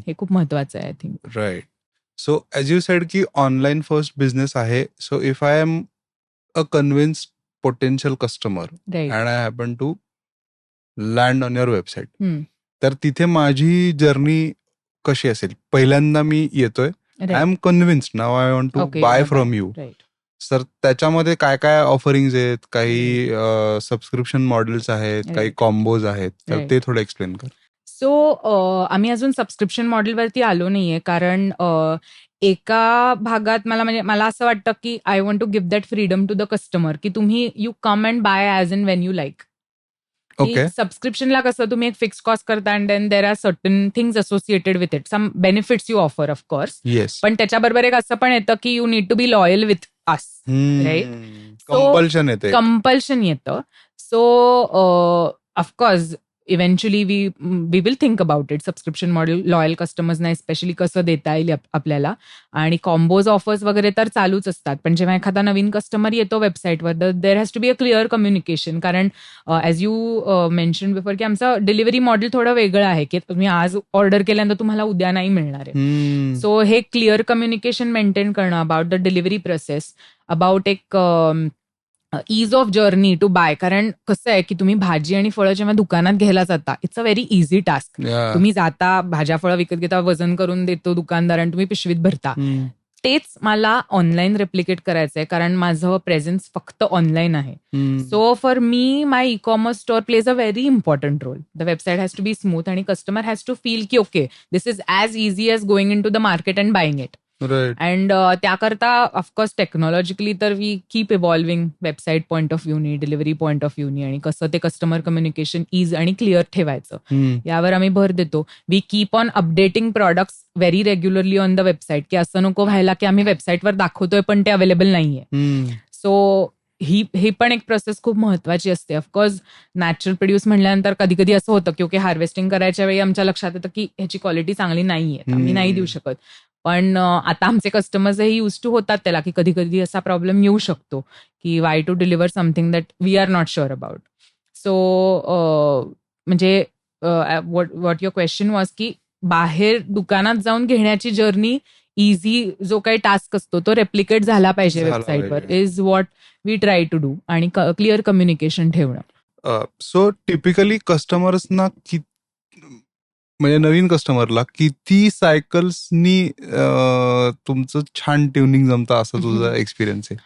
हे खूप महत्वाचं आहे I think. Right. So as you said की ऑनलाईन फर्स्ट बिझनेस आहे. So if I am a convinced potential customer and I happen to land on your website, तर तिथे माझी journey कशी असेल? पहिल्यांदा मी येतोय, I am convinced, now I want to buy from you. Sir त्याच्यामध्ये काय काय ऑफरिंग्स आहेत? काही सबस्क्रिप्शन मॉडेल्स आहेत, काही कॉम्बोज आहेत, तर ते थोडं एक्सप्लेन कर. सो आम्ही अजून सबस्क्रिप्शन मॉडेलवरती आलो नाहीये, कारण एका भागात मला असं वाटतं की I want to give that freedom to the customer, की तुम्ही you come and buy as and when you like. सबस्क्रिप्शनला कसं तुम्ही एक फिक्स कॉस्ट करता and then there are certain things associated with it, some benefits you offer of course, पण त्याच्याबरोबर एक असं पण येतं की you need to be loyal with us, right? Compulsion येतं. So of course eventually we will think about it. Subscription model loyal कस्टमर्सना specially कसं देता येईल आपल्याला, आणि कॉम्बोज ऑफर्स वगैरे तर चालूच असतात. पण जेव्हा एखादा नवीन कस्टमर येतो वेबसाईटवर, तर there has to be a clear communication, कारण ॲज यू मेन्शन बिफोर की आमचं डिलिव्हरी मॉडेल थोडं वेगळं आहे, की तुम्ही आज ऑर्डर केल्यानंतर तुम्हाला उद्या नाही मिळणार आहे. सो हे क्लिअर कम्युनिकेशन मेंटेन करणं about the delivery process, about एक ease of journey to buy. कारण कसं आहे की तुम्ही भाजी आणि फळं जेव्हा दुकानात घ्यायला जाता, it's a very easy task. तुम्ही जाता, भाज्या फळं विकत घेता, वजन करून देतो दुकानदार आणि तुम्ही पिशवीत भरता. तेच मला ऑनलाईन रेप्लिकेट करायचंय, कारण माझं प्रेझेन्स फक्त ऑनलाईन आहे. So for me my e-commerce store plays a very important role. The website has to be smooth आणि कस्टमर हॅज टू फील की okay this is as easy as going in to the market and buying it. And त्याकरता of course technologically तर we keep evolving website point of व्ह्यूनी, delivery point of व्ह्यूनी, आणि कसं ते customer communication is आणि clear ठेवायचं यावर आम्ही भर देतो. We keep on updating products very regularly on the website, की असं नको व्हायला की आम्ही वेबसाईटवर दाखवतोय पण ते अवेलेबल नाहीये. सो ही पण एक प्रोसेस खूप महत्वाची असते. ऑफकोर्स नॅचरल प्रोड्यूस म्हणल्यानंतर कधी कधी असं होतं की ओके हार्वेस्टिंग करायच्या वेळी आमच्या लक्षात येतं की ह्याची क्वालिटी चांगली नाहीये, आम्ही नाही देऊ शकत. पण आता आमचे कस्टमर्स हे यूज टू होतात त्याला, की कधी कधी असा प्रॉब्लेम येऊ शकतो की why to deliver something that we are not sure about. So म्हणजे व्हॉट युअर क्वेश्चन वॉज की बाहेर दुकानात जाऊन घेण्याची जर्नी इझी जो काही टास्क असतो तो रेप्लिकेट झाला पाहिजे वेबसाईटवर, is what we try to do, आणि क्लिअर कम्युनिकेशन ठेवणं. सो टिपिकली कस्टमर्सना म्हणजे नवीन कस्टमरला किती सायकल्सनी तुमचं छान ट्युनिंग जमतं, असं तुझा एक्सपिरियन्स आहे?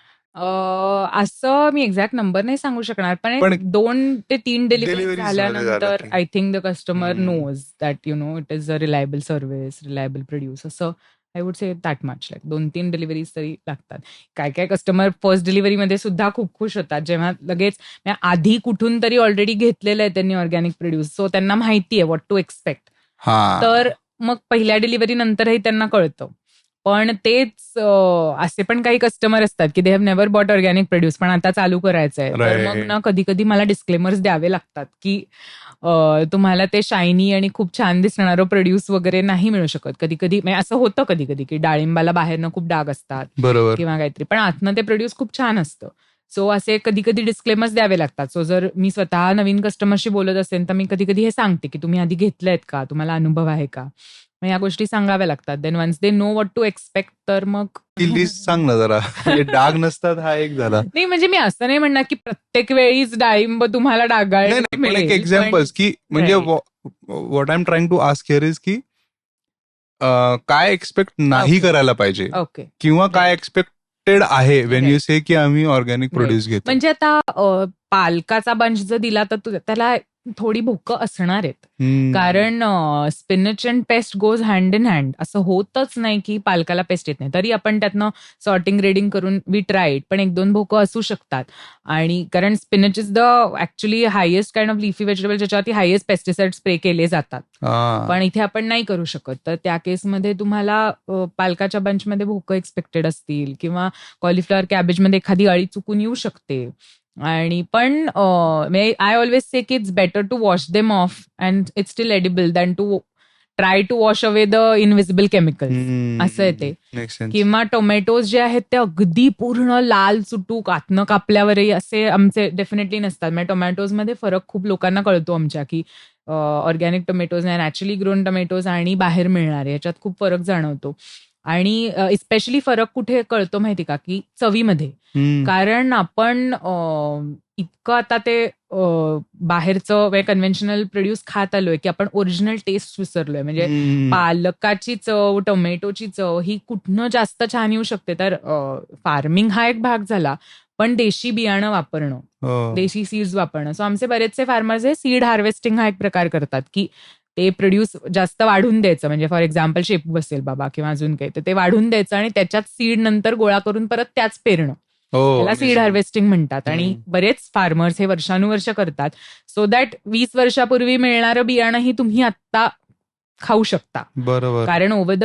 असं मी एक्झॅक्ट नंबर नाही सांगू शकणार, पण 2 ते 3 डिलिव्हरी झाल्यानंतर I think the customer knows that you know it is a reliable service, reliable produce. असं I would say that much. Like 2-3 deliveries तरी लागतात. काय काय कस्टमर फर्स्ट डिलिव्हरीमध्ये सुद्धा खूप खुश होतात, जेव्हा लगेच आधी कुठून तरी ऑलरेडी घेतलेलं आहे त्यांनी ऑर्गॅनिक प्रोड्यूस, सो त्यांना माहिती आहे व्हॉट टू एक्सपेक्ट. तर मग पहिल्या डिलिव्हरी नंतरही त्यांना कळतं. पण तेच असे पण काही कस्टमर असतात की they have never bought organic produce, पण आता चालू करायचं आहे, तर मग ना कधी कधी मला डिस्क्लेमर्स द्यावे लागतात की तुम्हाला ते शायनी आणि खूप छान दिसणारं प्रोड्यूस वगैरे नाही मिळू शकत. कधी कधी असं होतं कधी कधी की डाळिंबाला बाहेरनं खूप डाग असतात किंवा काहीतरी, पण आतनं ते प्रोड्यूस खूप छान असतं. सो असे कधी कधी डिस्क्लेमर्स द्यावे लागतात. सो जर मी स्वतः नवीन कस्टमरशी बोलत असेल तर मी कधी कधी हे सांगते की तुम्ही आधी घेतलंयत का, तुम्हाला अनुभव आहे का, मग या गोष्टी सांगाव्या लागतात. Then once they know what to expect, तर मग लिस्ट सांग ना जरा. डाग नसतात हा एक झाला. नाही म्हणजे मी असं नाही म्हणणार की प्रत्येक वेळीच डाळिंब तुम्हाला डागाळले मिळेल. एक्झाम्पल्स की म्हणजे what I am trying to ask here is की काय एक्सपेक्ट नाही करायला पाहिजे किंवा काय एक्सपेक्टेड आहे वेन यू से की आम्ही ऑर्गॅनिक प्रोड्यूस घेतो. म्हणजे आता पालकाचा बंच जर दिला तर त्याला थोडी भोकं असणार आहेत. कारण spinach and paste goes hand in hand. असं होतच नाही की पालकाला पेस्ट येत नाही. तरी आपण त्यातनं सॉर्टिंग ग्रेडिंग करून वी ट्राईड, पण 1-2 भोकं असू शकतात. आणि कारण spinach is the actually highest kind of leafy vegetable ज्याच्यावरती हायेस्ट पेस्टिसाइड स्प्रे केले जातात. पण इथे आपण नाही करू शकत. तर त्या केसमध्ये तुम्हाला पालकाच्या बंचमध्ये भोकं एक्सपेक्टेड असतील किंवा कॉलीफ्लॉवर कॅबेजमध्ये एखादी अळी चुकून येऊ शकते. आणि पण आय ऑलवेज से की it's better to wash them off and it's still edible than to try to wash away the invisible chemicals. असं आहे ते. किंवा टोमॅटोज जे आहेत ते अगदी पूर्ण लाल चुटूक आतनं कापल्यावरही असे आमचे डेफिनेटली नसतात. म्हणजे टोमॅटोजमध्ये फरक खूप लोकांना कळतो आमच्या की ऑर्गॅनिक टोमॅटोज आणि नॅचरली ग्रोन टोमॅटोज आणि बाहेर मिळणारे याच्यात खूप फरक जाणवतो. आणि स्पेशली फरक कुठे कळतो माहिती का, की चवीमध्ये. कारण आपण इतकं आता ते बाहेरचं कन्व्हेन्शनल प्रोड्यूस खात आलोय की आपण ओरिजिनल टेस्ट विसरलोय. म्हणजे पालकाची चव, टोमॅटोची चव ही कुठनं जास्त छान येऊ शकते. तर फार्मिंग हा एक भाग झाला, पण देशी बियाणं वापरणं, देशी सीड्स वापरणं. सो आमचे बरेचसे फार्मर्स हे सीड हार्वेस्टिंग हा एक प्रकार करतात की ते प्रोड्यूस जास्त वाढून द्यायचं. म्हणजे फॉर एक्झाम्पल शेपू बसेल बाबा किंवा अजून काही, तर ते वाढून द्यायचं आणि त्याच्यात सीड नंतर गोळा करून परत त्याच पेरणं. त्याला सीड हार्वेस्टिंग म्हणतात. आणि बरेच फार्मर्स हे वर्षानुवर्ष करतात. सो दॅट 20 वर्षापूर्वी मिळणारं बियाणंही तुम्ही आत्ता खाऊ शकता. बरोबर. कारण over the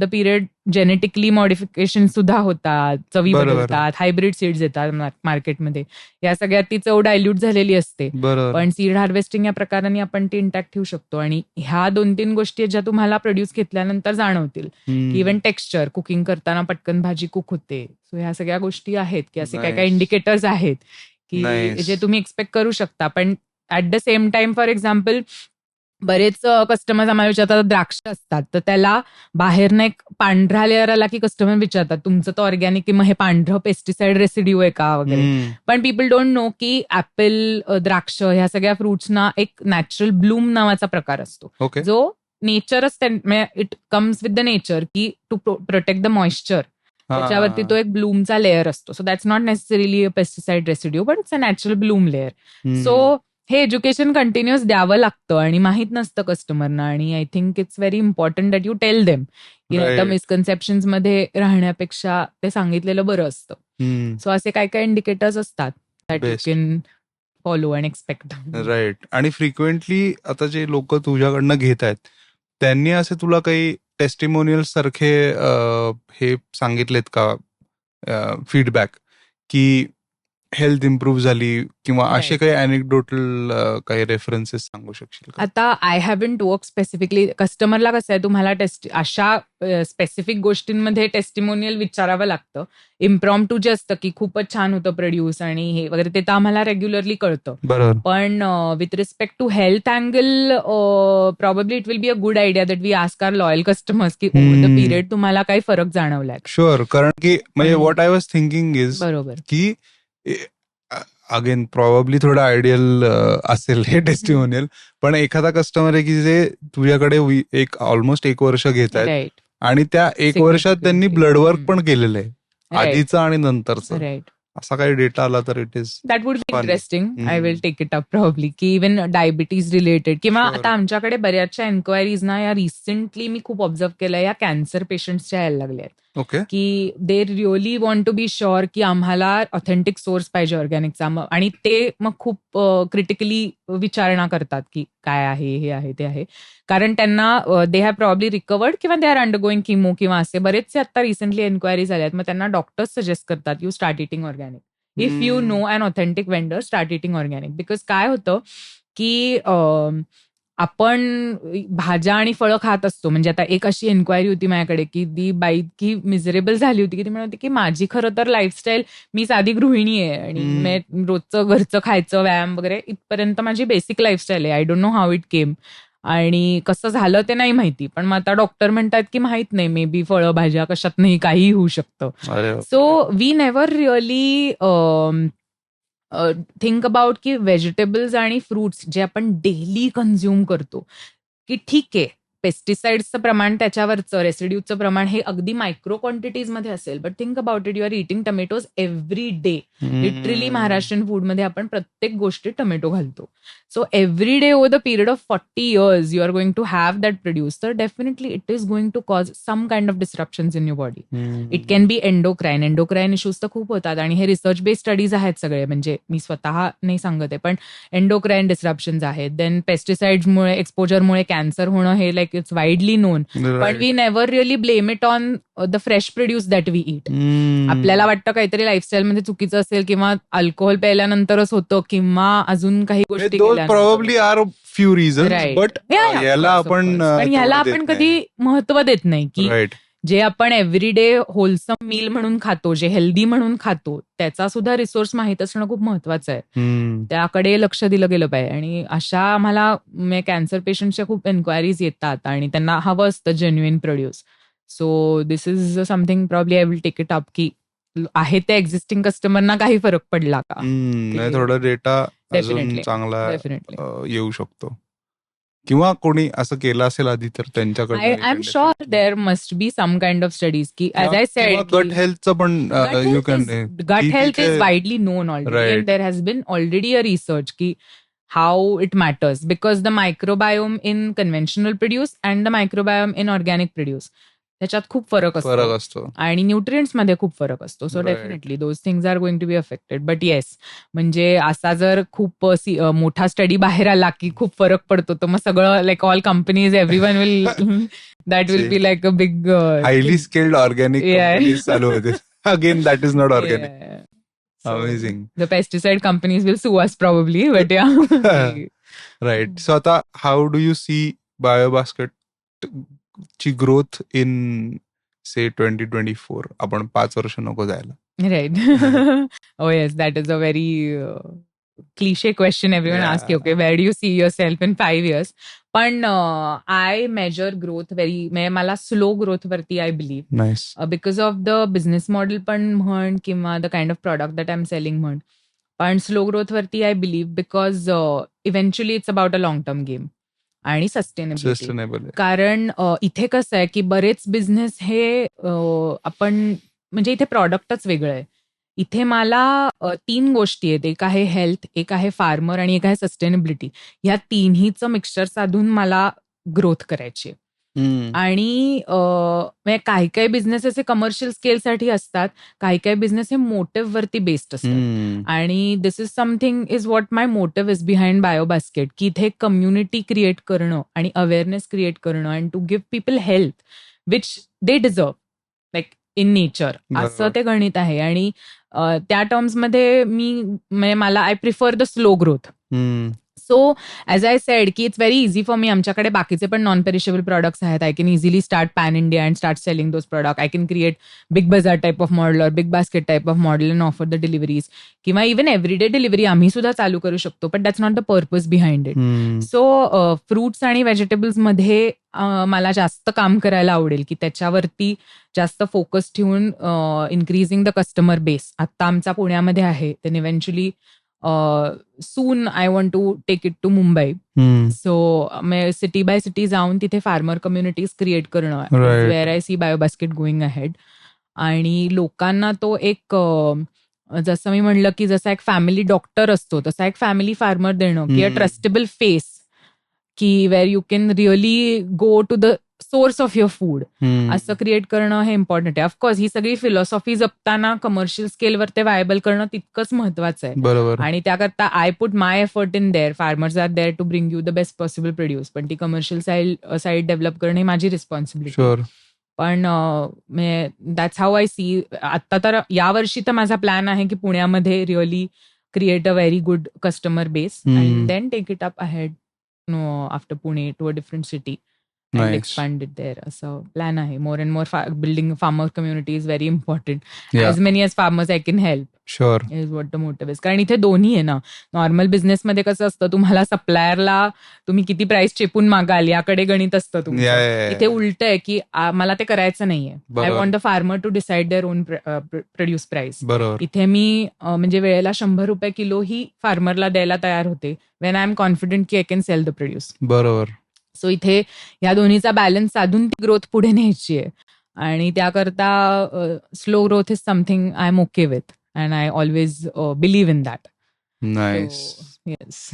period genetically modification सुद्धा होतात, चवी बदलतात, हायब्रिड सीड्स येतात मार्केटमध्ये. या सगळ्यात ती चव डायल्यूट झालेली असते. पण सीड हार्वेस्टिंग या प्रकाराने आपण ती इंटॅक्ट ठेवू शकतो. आणि ह्या 2-3 गोष्टी ज्या तुम्हाला प्रोड्यूस घेतल्यानंतर जाणवतील. इव्हन टेक्स्चर, कुकिंग करताना पटकन भाजी कुक होते. सो ह्या सगळ्या गोष्टी आहेत की असे काय काय इंडिकेटर्स आहेत की जे तुम्ही एक्सपेक्ट करू शकता. पण at the same time for example बरेच कस्टमर्स आम्हाला विचारतात, द्राक्ष असतात तर त्याला बाहेरनं एक पांढरा लेअर आला की कस्टमर विचारतात तुमचं तर ऑर्गॅनिक की मग हे पांढरं पेस्टिसाइड रेसिड्यू आहे का वगैरे. पण पीपल डोंट नो की ऍपल, द्राक्ष ह्या सगळ्या फ्रुट्सना एक नॅचरल ब्लूम नावाचा प्रकार असतो. जो नेचरच it comes with the nature की टू प्रोटेक्ट द मॉइश्चर. त्याच्यावरती तो एक ब्लूमचा लेअर असतो. So that's not necessarily a pesticide residue but it's a natural bloom layer. So हे एज्युकेशन कंटिन्युअस द्यावं लागतं आणि माहित नसतं कस्टमरना. आणि I think it's very important that you tell them की आता मिसकन्सेप्शन्स मध्ये राहण्यापेक्षा ते सांगितलेलं बरं असतं. सो असे काय काय इंडिकेटर्स असतात that you can follow and expect. Right. आणि फ्रिक्वेंटली आता जे लोक तुझ्याकडनं घेत आहेत त्यांनी असे तुला काही टेस्टिमोनियल सारखे हे सांगितलेत का फीडबॅक की हेल्थ इम्प्रूव्ह झाली किंवा असे काही अनेक्डोटल काही रेफरन्सेस सांगू शकशील का? आता आय हॅवंट वर्क स्पेसिफिकली. कस्टमरला कसं आहे, तुम्हाला अशा स्पेसिफिक गोष्टींमध्ये टेस्टिमोनियल विचारावं लागतं. इम्प्रॉम्प्टू जे असतं की खूपच छान होतं प्रोड्यूस आणि हे वगैरे, ते तर आम्हाला रेग्युलरली कळतं. पण with respect to health angle probably it will be a good idea that we ask our loyal customers की ओव्हर द पिरियड तुम्हाला काही फरक जाणवलाय. शुअर. कारण की म्हणजे what I was thinking is बरोबर की अगेन प्रॉबेबली थोडं आयडियल असेल हे टेस्टिमोनियल, पण एखादा कस्टमर आहे की जे तुझ्याकडे ऑलमोस्ट 1 वर्ष घेत आहेत आणि त्या 1 वर्षात त्यांनी ब्लड वर्क पण केलेलं आहे, आधीचं आणि नंतरचं. असा काही डेटा आला तर it is that would be interesting. I will take it up probably. की इव्हन डायबिटीज रिलेटेड किंवा आता आमच्याकडे बऱ्याचशा एन्क्वायरीज ना या रिसेंटली मी खूप ऑब्झर्व केलं या कॅन्सर पेशंट्सच्या यायला लागल्या आहेत. की they really want to be sure की आम्हाला ऑथेंटिक सोर्स पाहिजे ऑर्गॅनिकचा. आणि ते मग खूप क्रिटिकली विचारणा करतात की काय आहे, हे आहे, ते आहे. कारण त्यांना दे हॅव प्रॉब्ली रिकवर्ड किंवा दे आर अंडरगोईंग किमो किंवा असे बरेचसे आता रिसेंटली एन्क्वायरीज आल्या आहेत. मग त्यांना डॉक्टर्स सजेस्ट करतात you start eating organic. If you know an authentic vendor start eating organic. Because काय होतं की आपण भाज्या आणि फळं खात असतो. म्हणजे आता एक अशी एन्क्वायरी होती माझ्याकडे की ती बाई इतकी मिझरेबल झाली होती की ती म्हणत होती की माझी खरं तर लाईफस्टाईल, मी साधी गृहिणी आहे आणि रोजचं घरचं खायचं, व्यायाम वगैरे इथपर्यंत माझी बेसिक लाईफस्टाईल आहे. I don't know how it came आणि कसं झालं ते नाही माहिती. पण मग आता डॉक्टर म्हणतात की माहित नाही, मे बी फळं भाज्या कशात नाही काहीही होऊ शकतं. So we never really think about की व्हेजिटेबल्स आणि फ्रुट्स जे आपण डेली कन्झ्युम करतो की ठीक आहे पेस्टिसाइड्सचं प्रमाण, त्याच्यावरचं रेसिड्यूचं प्रमाण हे अगदी मायक्रो क्वांटिटीजमध्ये असेल, but think about it, you are eating tomatoes every day. Literally Maharashtrian फूडमध्ये आपण प्रत्येक गोष्टीत टोमॅटो घालतो. So every day over the period of 40 years you are going to have that produce. तर definitely it is going to cause some kind of disruptions in your body. It can be endocrine issues तर खूप होतात, आणि हे research based studies आहेत सगळे, म्हणजे मी स्वतः नाही सांगत आहे, पण एंडोक्राईन डिस्ट्रप्शन्स आहेत. देन पेस्टिसाइड्समुळे, एक्सपोजरमुळे कॅन्सर होणं हे लाईक इट्स वाईडली नोन, पण we never really blame it on the fresh produce that we eat. आपल्याला वाटतं काहीतरी लाईफस्टाईलमध्ये चुकीचं असेल, किंवा अल्कोहोल प्यायल्यानंतरच होतं, किंवा अजून काही गोष्टी probably are few reasons, but याला आपण कधी महत्व देत नाही की जे आपण एव्हरीडे होलसम मील म्हणून खातो, जे हेल्दी म्हणून खातो, त्याचा सुद्धा रिसोर्स माहित असणं खूप महत्वाचं आहे. त्याकडे लक्ष दिलं गेलं पाहिजे. आणि अशा आम्हाला कॅन्सर पेशंटच्या खूप एन्क्वायरीज येतात, आणि त्यांना हवं असतं genuine produce. So this is something probably I will take it up, की आहे त्या एक्झिस्टिंग कस्टमरना काही फरक पडला का, थोडा डेटा चांगला येऊ शकतो, किंवा कोणी असं केलं असेल आधी तर त्यांच्याकडे. I am sure there must be some kind of studies की, ॲज आय सेड, गट हेल्थचं पण you can, gut health is widely known already, and there has been already a research की how it matters, because the microbiome in conventional produce and the microbiome in organic produce, त्याच्यात खूप फरक असतो, आणि nutrients मध्ये खूप फरक असतो. So definitely those things are going to be affected. But yes, म्हणजे असा जर खूप मोठा स्टडी बाहेर आला की खूप फरक पडतो, तर मग सगळं like all companies, everyone will, that will be like a big highly skilled organic companies चालू होते. Again that is not organic. Amazing. The pesticide companies will sue us probably, but yeah. Right. So आता how do you see BioBasket ची growth in से 2024? आपण 5 वर्ष नको जायला. Right. Oh yes, that is a very cliche question everyone asks you. Okay, where do you see yourself in 5 years? पण I measure growth मला slow growth वरती I believe. Nice. Because of the business model पण म्हण, किंवा the kind of product that I am selling म्हण. पण slow growth वरती I believe because eventually it's about a long term game आणि sustainable. कारण इथे कसं आहे की बरेच बिझनेस हे आपण, म्हणजे इथे प्रॉडक्टच वेगळं आहे. इथे मला 3 गोष्टी आहेत. एक आहे हेल्थ, एक आहे फार्मर, आणि एक आहे सस्टेनेबिलिटी. ह्या तिन्हीचं मिक्सचर साधून मला ग्रोथ करायची. आणि काही काही बिझनेसेस हे कमर्शियल स्केलसाठी असतात, काही बिझनेस हे मोटिव्ह वरती बेस्ड असतात. आणि this is something is what my motive is behind Biobasket, की इथे कम्युनिटी क्रिएट करणं आणि अवेअरनेस क्रिएट करणं, and to give people health which they deserve, like in nature, असं ते गणित आहे. आणि त्या टर्म्समध्ये मला I prefer the slow growth. So as I said की it's very easy for me. आमच्याकडे बाकीचे पण नॉन पेरिशेबल प्रॉडक्ट्स आहेत. I can easily start pan India and start selling those product. I can create big बाजार type of model और big basket type of model and offer the deliveries, किंवा even everyday delivery आम्ही सुद्धा चालू करू शकतो. But that's not the purpose behind it. So fruits आणि व्हेजिटेबल्समध्ये मला जास्त काम करायला आवडेल, की त्याच्यावरती जास्त फोकस ठेवून इन्क्रीजिंग द कस्टमर बेस. आत्ता आमचा पुण्यामध्ये आहे, then eventually soon I want to take it to Mumbai. So city by city जाऊन तिथे फार्मर कम्युनिटीज क्रिएट करणं, where I see BioBasket going ahead. आणि लोकांना तो एक, जसं मी म्हणलं की जसा एक फॅमिली डॉक्टर असतो, तसा एक फॅमिली फार्मर देणं, की अ ट्रस्टेबल फेस, की where you can really go to the source of your food, असं क्रिएट करणं हे इम्पॉर्टंट आहे. ऑफकोर्स ही सगळी फिलॉसॉफी जपताना कमर्शियल स्केलवर ते व्हायबल करणं तितकंच महत्वाचं आहे. बरोबर. आणि त्याकरता I put my effort in there. Farmers are there to bring you the best possible produce, पण ती कमर्शियल साईड डेव्हलप करणं ही माझी रिस्पॉन्सिबिलिटी. पण दॅट्स हाऊ आय सी. आत्ता तर यावर्षी तर माझा प्लॅन आहे की पुण्यामध्ये really create a very good customer base and then take it up ahead after Pune to a different city. And expand it there. असं प्लॅन आहे. More and more building farmer community is very important. As many as farmers I can help. Sure is what the motive is. कारण इथे दोन्ही आहे ना. Normal बिझनेसमध्ये कसं असतं, तुम्हाला सप्लायरला तुम्ही किती प्राइस चेपून मागाल याकडे गणित असतं तुमचं. इथे उलट आहे की मला ते करायचं नाहीये. I want the farmer to decide their own produce price. इथे मी म्हणजे वेळेला 100 रुपये किलो ही फार्मरला द्यायला तयार होते, वेन आय एम कॉन्फिडंट की I can sell the produce. बरोबर. सो इथे या दोन्हीचा बॅलन्स साधून ती ग्रोथ पुढे न्यायची आहे. आणि त्याकरता slow growth is something I am okay with and I always believe in that. Nice. Yes.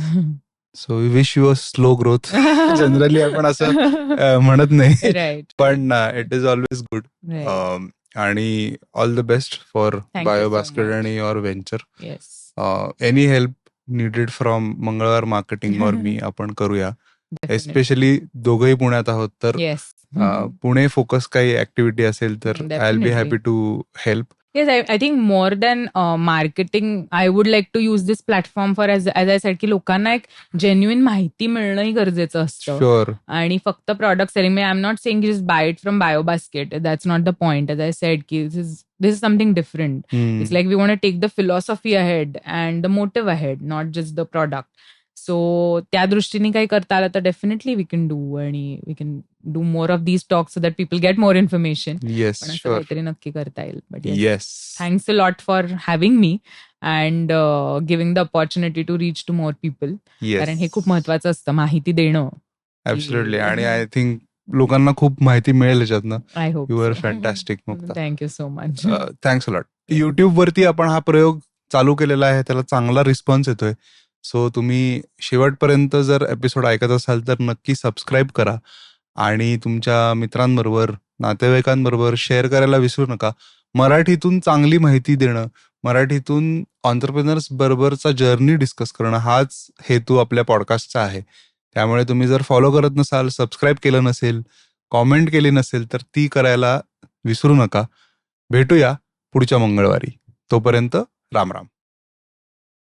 So we wish you a slow growth. Generally आपण असं म्हणत नाही, राईट. पण इट इज ऑलवेज गुड. आणि all the best for BioBasket आणि your venture. Yes. Any help needed from Mangalwar marketing और मी आपण करूया. एस्पेशली दोघंही पुण्यात आहोत, तर येस. पुणे फोकस काही ऍक्टिव्हिटी असेल तर I will be happy to help. Yes, I think more than marketing, I would like to use this platform for, as I said, की लोकांना एक जेन्युइन माहिती मिळणंही गरजेचं असतं. शुअर. आणि फक्त product selling, I am not saying just buy it from Biobasket, that's not the point. As I said की this is something different. It's like we want to take the philosophy ahead and the motive ahead, not just the product. So त्या दृष्टीने काही करता आलं तर definitely we can do, आणि we can do more of these talks so that people get more information. Yes, पण असं sure. काहीतरी नक्की करता येईल. But yes, thanks a lot for having me and giving the opportunity to reach to more people. कारण हे खूप महत्वाचं असतं, माहिती देणं. ऍब्सोल्युटली. आणि आय थिंक लोकांना खूप माहिती मिळेल याच्यातनं. I hope. You are fantastic Mukta. Thank you so much. Thanks a lot. YouTube वरती आपण हा प्रयोग चालू केलेला आहे, त्याला चांगला रिस्पॉन्स येतोय. सो तुम्ही शेवटपर्यंत जर एपिसोड ऐकत असाल तर नक्की सबस्क्राईब करा आणि तुमच्या मित्रांबरोबर, नातेवाईकांबरोबर शेअर करायला विसरू नका. मराठीतून चांगली माहिती देणं, मराठीतून ऑन्टरप्रिनर्स बरोबरचा जर्नी डिस्कस करणं, हाच हेतू आपल्या पॉडकास्टचा आहे. त्यामुळे तुम्ही जर फॉलो करत नसाल, सबस्क्राईब केलं नसेल, कॉमेंट केली नसेल तर ती करायला विसरू नका. भेटूया पुढच्या मंगळवारी. तोपर्यंत राम राम.